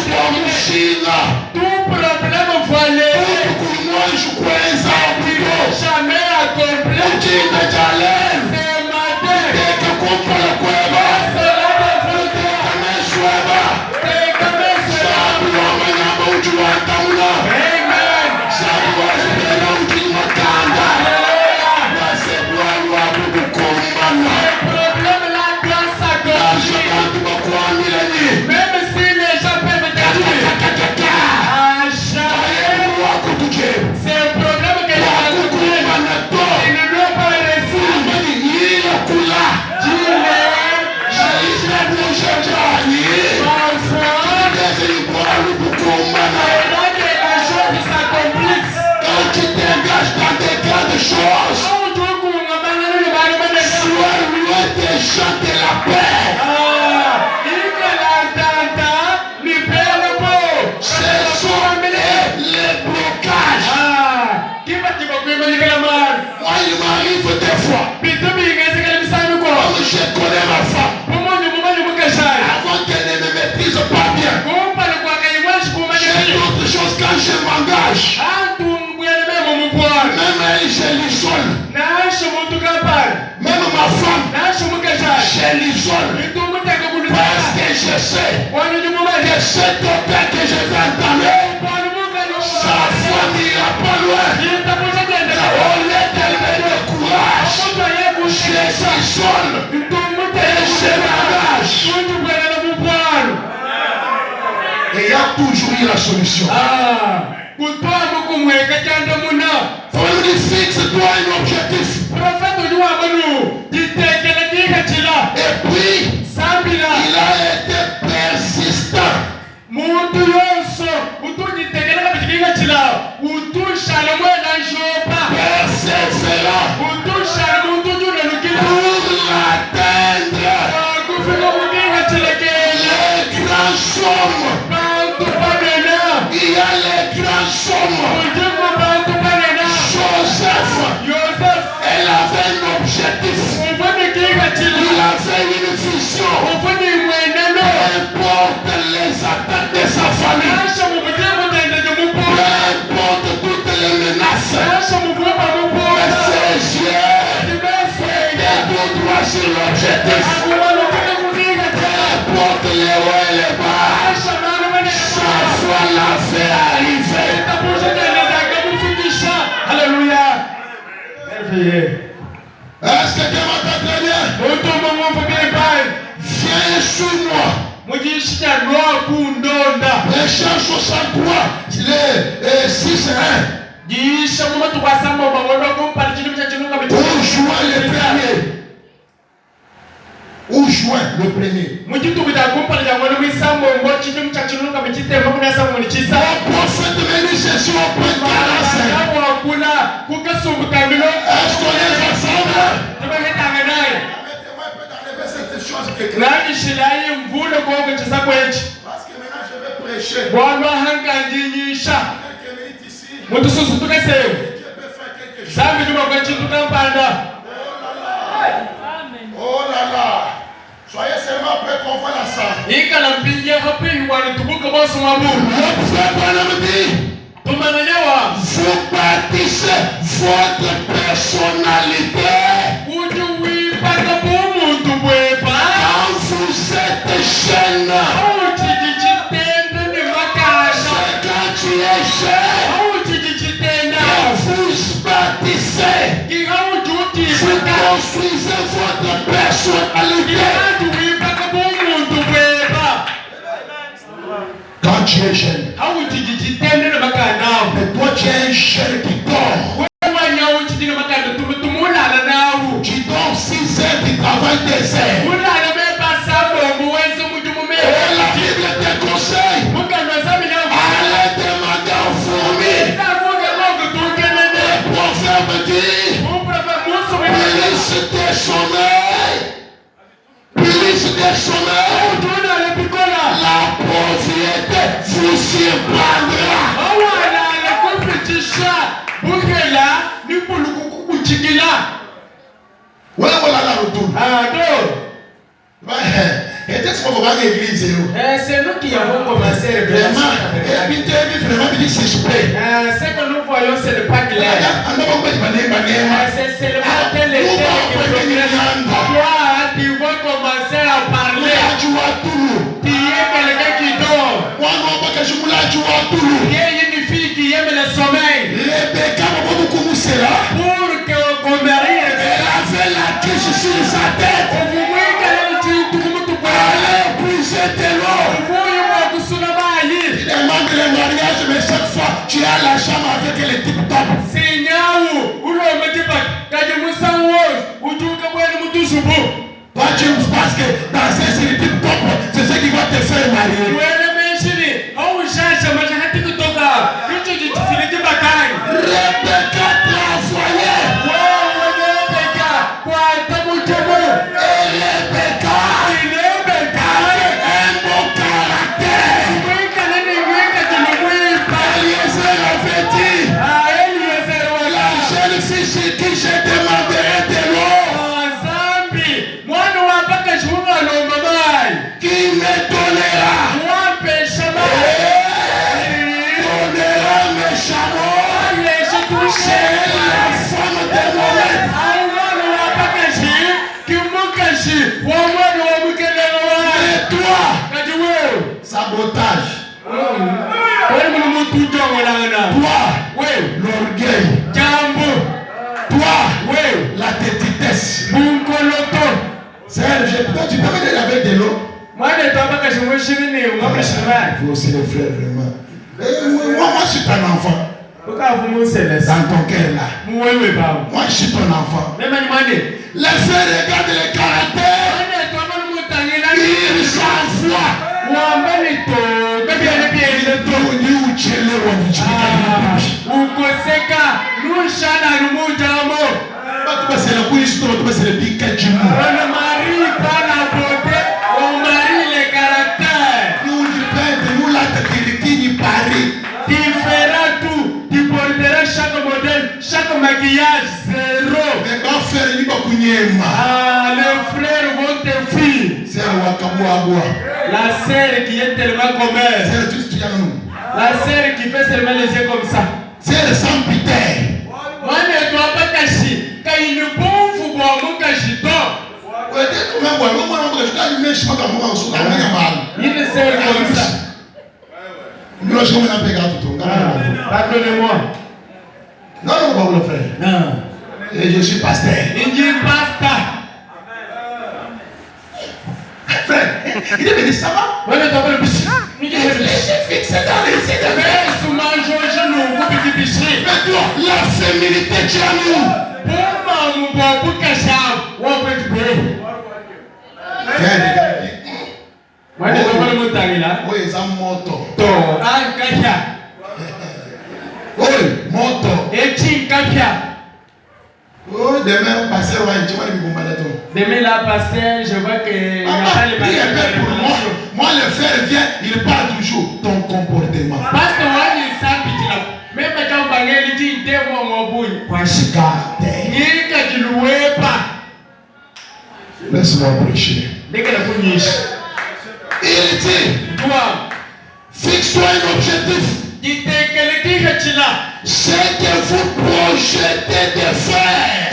salut. Tout problème Valérie jamais accompli. C'est matin. Même si les gens peuvent te dire, c'est un problème que il ne doit pas réussir. Chante la paix. Ce sont les blocages. Moi, il m'arrive des fois. Comme je connais ma femme, avant qu'elle ne me maîtrise pas bien, j'ai d'autres choses quand je m'engage. Même elle, je l'isole. Même ma femme, je l'isole. Parce que je sais que cet hôtel que je vais entamer, sa foi n'ira pas loin. Au lieu d'elle me décourage, je s'isole et je m'engage. Et il y a toujours eu la solution. Fixe-toi un objectif. Et puis, il a été persistant. Persévérant pour l'atteindre. Les grands sommes. Il y a les grands sommes. Joseph, elle avait un objectif. Il avait une vision. Peu importe les attaques de sa famille. Peu importe toutes les menaces. Mais ses yeux étaient tout droit sur l'objectif. Peu importe les hauts et les bas. Sa foi l'a fait arriver. Alléluia. Est-ce que Dieu m'entend très bien? Viens sur moi. Échange 63, les 6 et 1. Où juin le premier. Le prophète me dit ceci au point 45. Est-ce qu'on est ensemble? Mettez-moi un peu d'enlever cette chose qui est claire. Parce que maintenant je vais prêcher. Quelques minutes ici. Dieu peut faire quelque chose. Oh là là. Soyez seulement prêts qu'on voit la salle. Le frère Branham dit, vous bâtissez votre personnalité quand vous êtes jeune. C'est quand tu es jeune que vous bâtissez, vous construisez votre personnalité. Quand tu es jeune, mais toi tu es un jeune qui dort. Tu dors 6 heures, tu travailles 2 heures. Et la Bible te conseille, allez demander aux fourmis. Le proverbe dit, des sommeils. Plus des sommeils. La pauvreté vous surprendra. Ouais, voilà la retour. Et qu'est-ce qu'on va faire l'église? C'est nous qui avons commencé à vraiment, c'est suspect. Ce que nous voyons, ce n'est pas clair. C'est seulement tel et tel qui progresse. Toi, tu vas commencer à parler. Tu es quelqu'un qui dort. Tu es une fille qui aime le sommeil. Pour qu'on marie, elle avait la tige sur sa tête. Il demande le mariage, mais chaque fois tu as la chambre avec les tip top. Toi tu penses que danser sur les tip top, c'est ce qui va te faire marier. Rebecca travaillait. Sabotage. Toi, l'orgueil. Toi, la tétitesse. Serge, tu peux me dire avec de l'eau? Vous aussi les frères, vraiment. Moi, je suis ton enfant. Dans ton cœur là. Moi, je suis ton enfant. Les frères regardent le caractère. Ils s'envoient. C'est le coup histoire, c'est le piquet du monde. On ne marie pas la beauté, on marie le caractère. Nous répète, nous la qui Paris. Tu feras tout, tu porteras chaque modèle, chaque maquillage, zéro. Mais pas faire ni pas kunyema. Les frères vont te fuir. C'est la sœur qui est tellement comme elle. La sœur qui fait seulement les yeux comme ça. C'est le sang pité. Moi ne dois pas cacher. Quand il ne bouffe pas, mon cachito. Il ne sert comme ça. Pardonnez-moi. Non, le frère. Non. Et je suis pasteur. Il dit pasteur. Frère, il est venu, ça va? Oui, mais t'as le bichi. Les yeux fixés dans les yeux. Mais souvent, je nous coupe du bichi. Mais toi, la féminité, tu as mis où? Pour cacher, on peut te payer. Moi, je ne sais pas le montagne là. Oui, c'est un moto. Ah, cacha. Oui, moto. Et tu cacha. Oh, demain, pasteur, tu vas me bombarder. Demain, là, pasteur, je vois que il n'y a pas les bagages. Moi, le frère vient, il parle toujours ton comportement. Pasteur, moi, il s'habille là. Même quand on va aller, il dit, il dit, mon bout. Laisse-moi prêcher. Il dit, toi, fixe-toi un objectif. Ce que vous projetez de faire.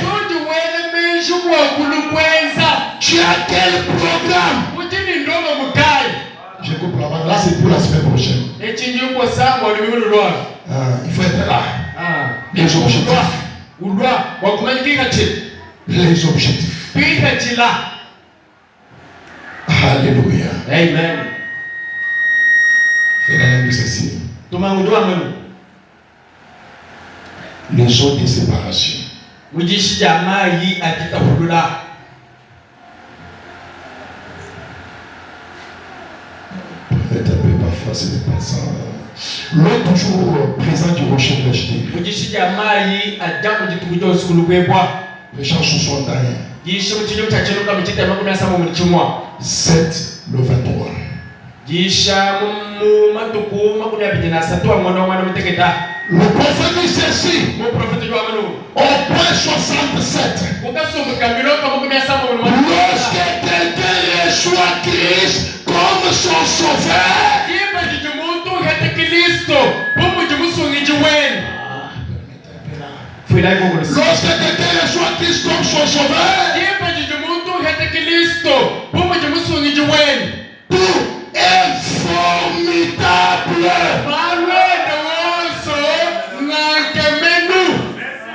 Tu as quel programme? Je comprends. Là, c'est pour la semaine prochaine. Il faut être là. Les objectifs. Les objectifs. Alléluia. Amen. Fais la même de ceci. Les autres de séparation. Peut-être un peu parfois, ce n'est pas ça. L'autre toujours présent du rocher de l'acheter. Les gens se sont taillés. 7 le 23. Le prophète dit ceci. Au point 67. Lorsque quelqu'un reçoit Christ comme son sauveur, lorsque quelqu'un reçoit Christ comme son sauveur, tout est formidable.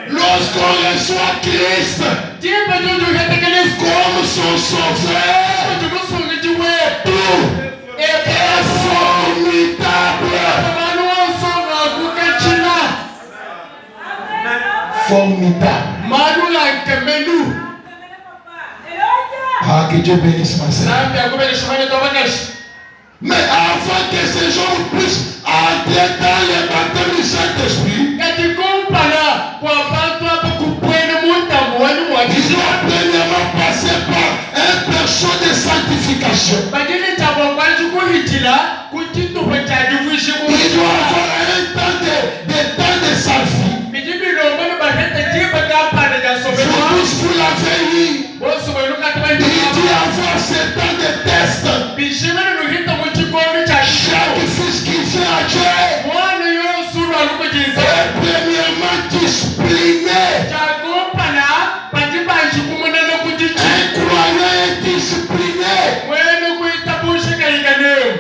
Lorsqu'on reçoit Christ comme son sauveur, tout est formidable. Formidable. Ah, que Dieu bénisse ma sœur. Mais avant que ces gens puissent entrer dans le baptême du Saint-Esprit, ils doivent premièrement passer par un perçoit de sanctification. Il doit avoir un temps de sa vie. Vous tous, vous l'avez eu. Il doit avoir ce temps de test. Chaque fils qui vient à Dieu est premièrement discipliné. Un croyant est discipliné.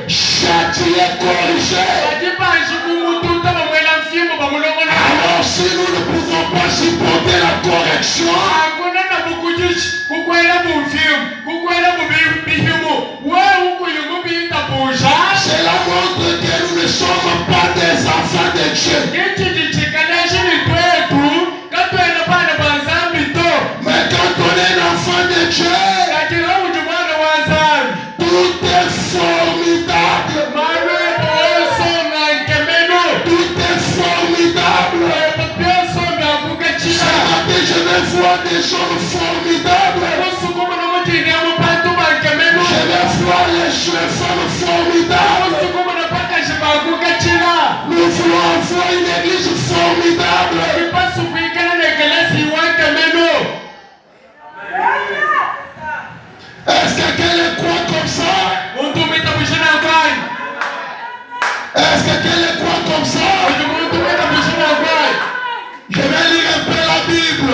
Châtié, corrigé. Alors si nous ne pouvons pas supporter la correction, cela montre que nous ne sommes pas des enfants de Dieu. Mais quand on est un enfant de Dieu, tout est formidable. Tout est formidable. Ce matin, je vais voir des hommes formidables. Je vais voir les femmes formidables. Nous voulons avoir une église formidable. Est-ce que quelqu'un croit comme ça? Est-ce que quelqu'un croit comme ça? Je vais lire un peu la Bible.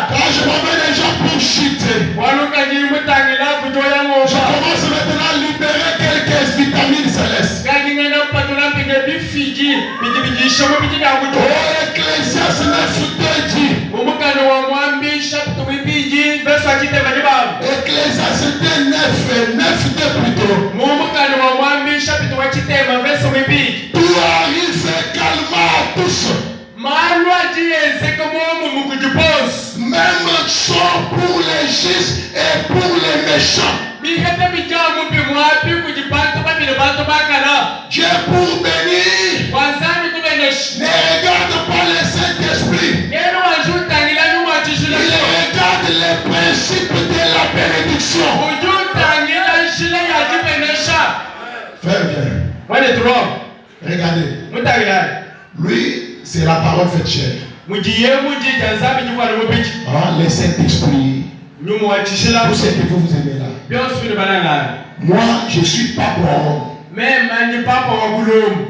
Quand je m'avais déjà pour chuter, je commence maintenant à libérer quelques vitamines célestes. Oh, Ecclésiaste 9:2 dit. Ecclésiaste 9:2 plutôt. Tout arrive calmement à tous. Même sort pour les justes et pour les méchants. Dieu pour bénir. Ne regarde pas le Saint-Esprit. Il regarde les principes de la bénédiction. Frère, viens. Regardez. Lui, c'est la parole faite chair. Le Saint-Esprit. Tout ce que vous aimez là. Moi, je suis pas bon.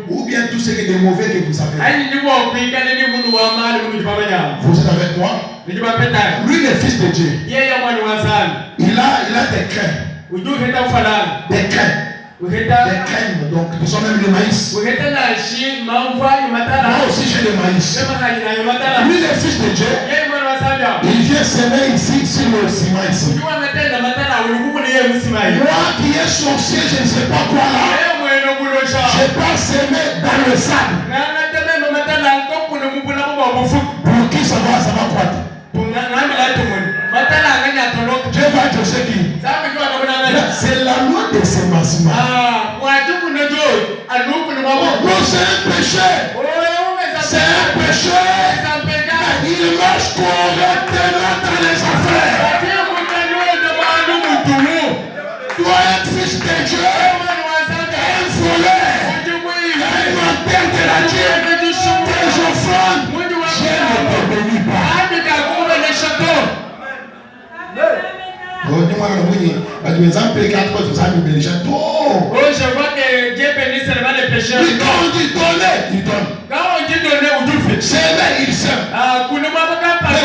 Ou bien tout ce qui est mauvais que vous avez. Vous êtes avec moi? Lui, le Fils de Dieu. Il a des craintes. Des craintes. Des craintes, donc nous sommes même le maïs. Moi aussi j'ai le maïs. Lui, le Fils de Dieu, il vient s'aimer ici sur le ciment ici. Moi qui est sorcier, je ne sais pas quoi là. Je peux s'aimer dans le sable. Pour qui ça va croître? Dieu va te ce qui. C'est la loi de sémancement. Non, c'est un péché. C'est un péché. Il qu'il marche correctement dans les affaires. Doit être fils de Dieu, un voleur, un menteur de la Dieu, des offrandes. Je ne te bénis pas. Oh, je vois que Dieu bénit seulement les pécheurs. Quand on dit donner, il donne. Quand on dit donner, on dit fait. S'aimer, il s'aime. Mais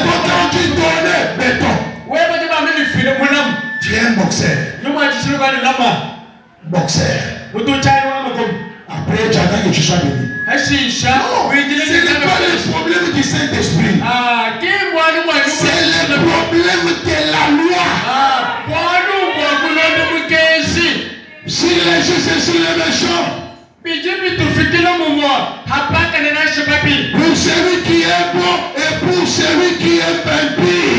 quand on dit donner, béton. Tu es un boxeur. Boxeur. Après, j'attends que tu sois béni. Non, ce n'est pas le problème du Saint-Esprit. C'est le problème de la loi. Si les justes et si les méchants. Pour celui qui est bon et pour celui qui est impie.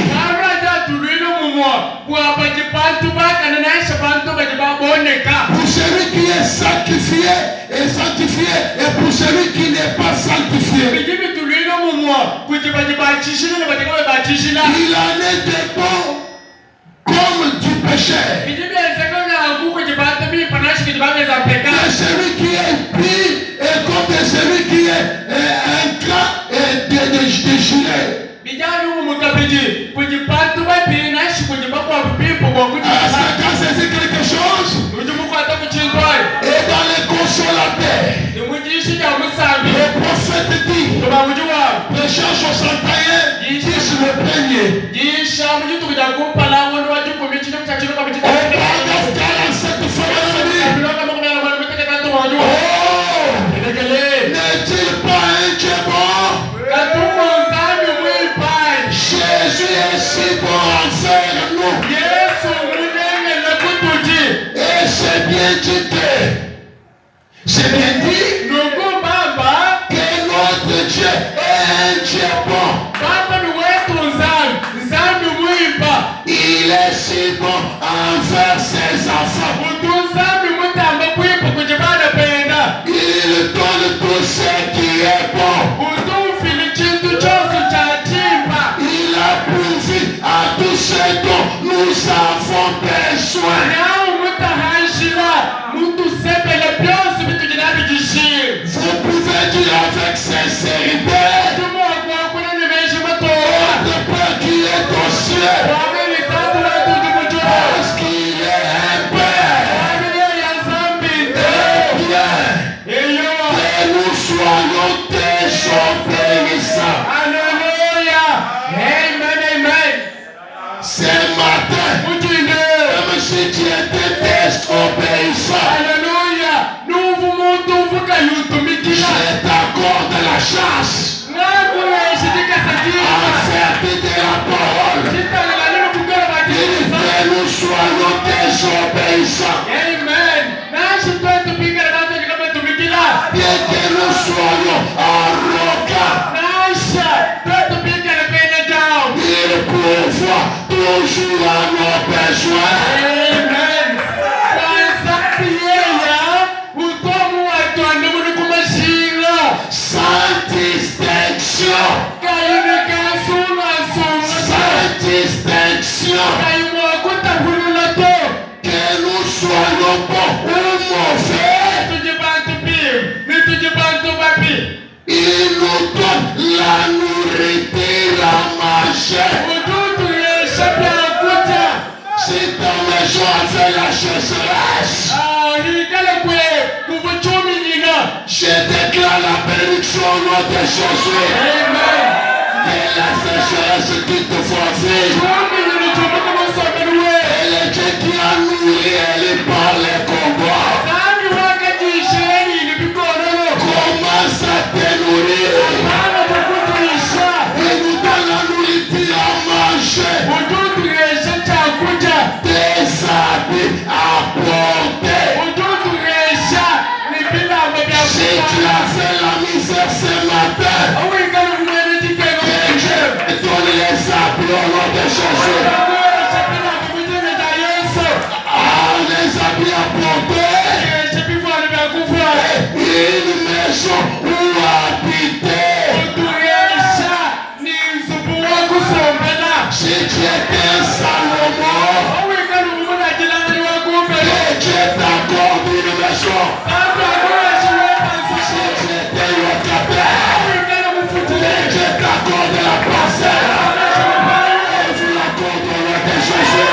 Pour celui qui est sanctifié et sanctifié et pour celui qui n'est pas sanctifié. Il en est des bons comme du péché. Et celui qui est impie est comme de celui qui est ingrat et déchiré. Est-ce que quand c'est quelque chose? Et dans les consolateurs, le prophète dit, Pécheur 61, 10 le premier. Au paragraphe 47, n'est-il pas un Dieu bon? Jésus est si bon envers nous. Et c'est bien dit que notre Dieu est un Dieu bon. Il est si bon envers ses enfants. Il donne tout ce qui est bon. Il a pourvu à tout ce dont nous avons besoin. Vous pouvez dire avec sincérité, notre Père qui est au ciel, parce qu'il est un Père. Et bien, que nous soyons désobéissants. Ce matin, même si tu étais désobéissant, je t'accorde la chance à faire de la parole. Que nous soyons désobéissants. Bien que nous soyons arrogants, il pourvoit toujours à nos besoins. Sans distinction. Sans distinction. Que nous soyons bons ou mauvais. Il nous donne la nourriture à manger. Si ta maison avait la sécheresse, je déclare la bénédiction au nom de Jésus. Que la sécheresse qui te faut vivre. Et le Dieu qui a nourri, elle par les combats. Commence à te nourrir. Et nous donne la nourriture à manger. Des habits à porter. Si tu as fait la misère ce matin, que Dieu te donne les habits au nom de Jésus. Les habits à porter. Une maison où habiter. Salomon, que Dieu t'accorde une maison. Si Dieu t'est locataire, que Dieu t'accorde la parcelle. Et vous l'accorderez de Jésus.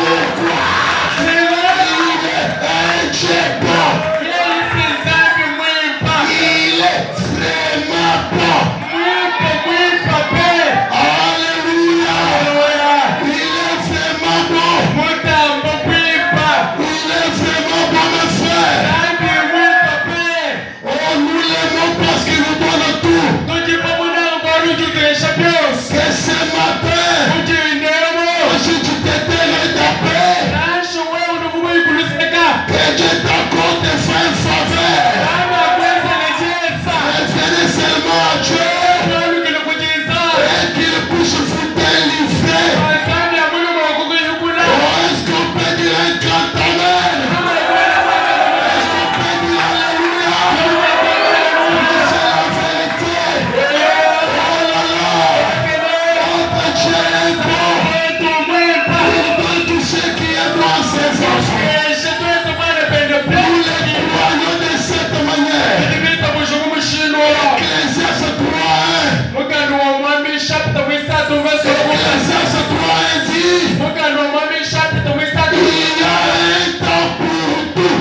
Pourquoi? Il est un Dieu bon. Il est vraiment bon. Alléluia. Il est vraiment bon. Il est vraiment bon, mes frères. Oh, nous l'aimons parce qu'il nous donne tout. Que ce matin, si tu t'étais tapé, que Dieu t'accorde des frères faveurs. Revenez seulement à Dieu et qu'il puisse vous délivrer. Oh, est-ce qu'on peut dire un grand amen? Est-ce qu'on peut dire alléluia? C'est la vérité. Oh là là, notre Dieu est bon. Il donne tout ce qui est bon à ses enfants. Nous les croyons de cette manière. Ecclésiaste 3:1. Ecclésiaste 3:1 dit, il y a un temps pour tout.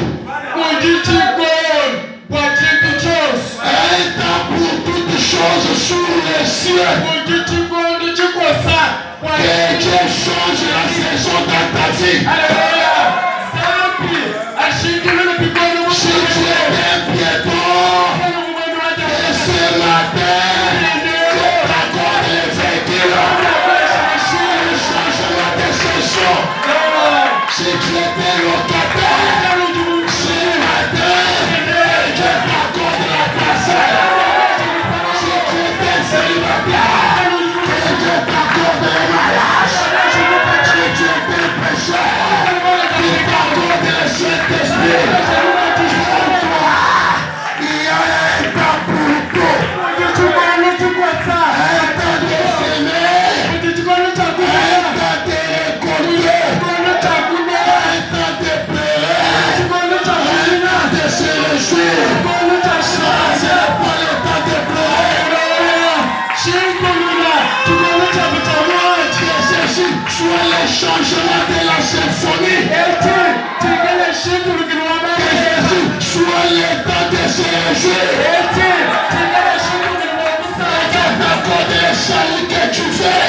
Un temps pour toutes choses sous les cieux. Que Dieu change la saison dans ta vie. Si tu es un piéton, et ce matin, Dieu t'accorde le véhicule. Le changement de saison. Si tu étais locataire, ce matin, Dieu t'accorde la parcelle. Si tu étais célibataire, Dieu t'accorde le mariage. Si tu étais pécheur, Dieu t'accorde le Saint-Esprit. Il y a un temps pour tout. Un temps de s'aimer. Un temps de récolter. Un temps de pleurer. Un temps de se réjouir. Ça, c'est pas le temps de pleurer. Que ceci soit le changement de la symphonie. Que ceci soit le temps de se réjouir. Que t'accorde le salut que tu fais.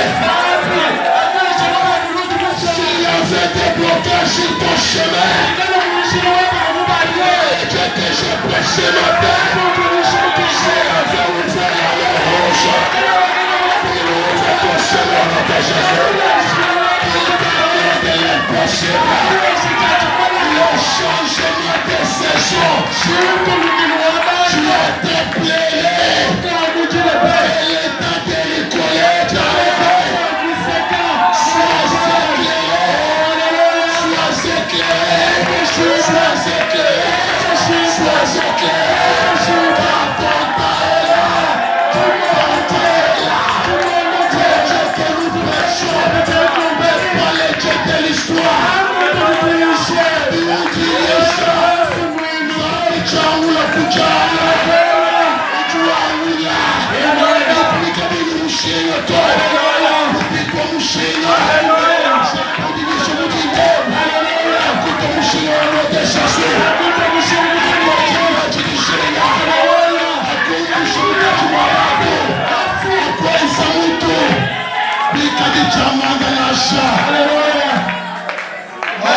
S'il y avait des blocages sur ton chemin, Dieu que j'ai pressé ma terre, s'il y avait ouvert la mer rouge, il ouvre ton chemin dans ta Jésus. Il t'accorde l'impossible. Le changement de saison. Tu as été plaidé. Et le temps de récolter. Sois éclairé.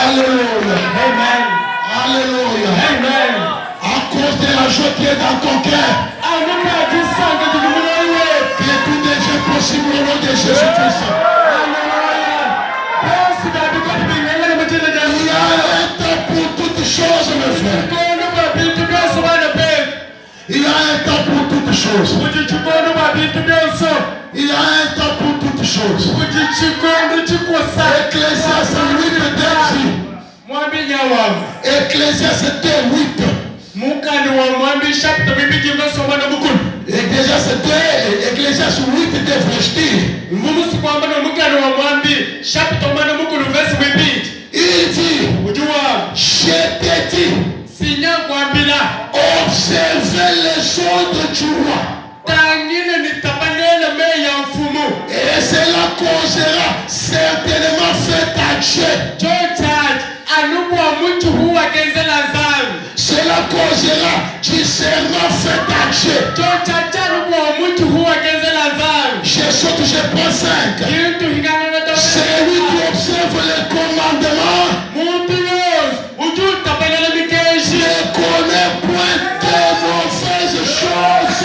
Alléluia. Amen. Alléluia. Amen. À cause de la joie qui est dans ton cœur, que tout devient possible au nom de Jésus-Christ. Il y a un temps pour toutes choses, mes frères. Il y a un temps pour toutes choses. Il y a un temps pour toutes choses. Ecclésiaste 8 Ecclésiaste 8. Ecclésias 8 verset 10. Mvumu sikwamba nomukano wa mwambi shapitomana mukulu verse repeat. Il dit, Ujua je te dis, sinya kwambila observez les ordres du roi. tangine nitabanele me ya mfumu. Et cela causera certainement fait à Dieu. Church anubwa mtu huwa genzela zangu. Cela causera discernement fait à Dieu. Church anubwa mtu huwa genzela zangu. Je saute, je prends 5. Yintu hingana na tawe. Celui qui observe les commandements Muntu yos uju tabanele mikeshi. ne connaît point de mauvaises choses.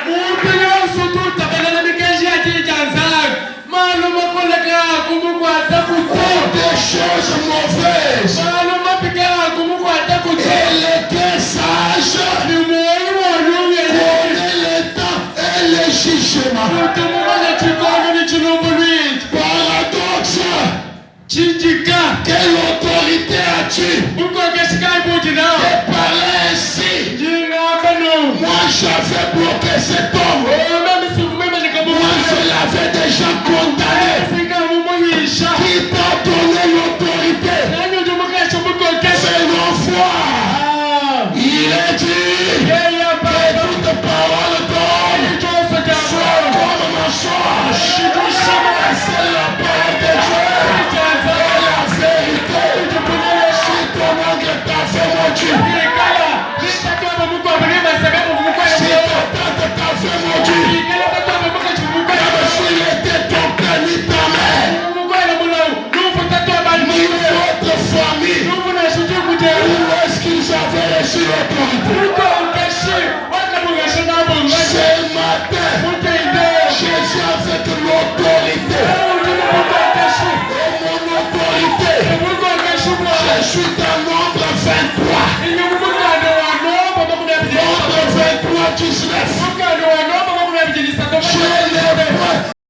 Muntu yos uju tabanele mikeshi ajijanzangu. Maluma koleka kumukwa takutu. Des choses mauvaises. Maluma pika kumukwa takutu. Il était sage. Ni mwoyi wanyunye. Connaît le temps et le jugement. Mutu mwana chikono ni chinumbulwiji. Paradoxe. Chinjika. Quelle autorité as-tu Muko keshikai buji nao. de parler ainsi? Jingambano. Moi j'avais bloqué cet homme. Mimi sikumema Moi nikabuwa. je l'avais déjà condamné. Sika mumuhisha. Qui t'a donné l'autorité? Nani ujumuka chumuko keshe. C'est l'envoi. Il est dit Yeye que baba. toute parole d'homme Chose soit jambo. comme mensonge. Et c'est la parole de Dieu. Et la vérité. Si ton oncle t'a fait maudit, si ta tante t'a fait maudit, même s'il était ton père ni ta mère, ni votre famille, où est-ce qu'ils avaient reçu l'autorité? Ce matin, Jésus avec l'autorité. Et mon autorité, je suis dans Nombre 23. Nombre 23, 19.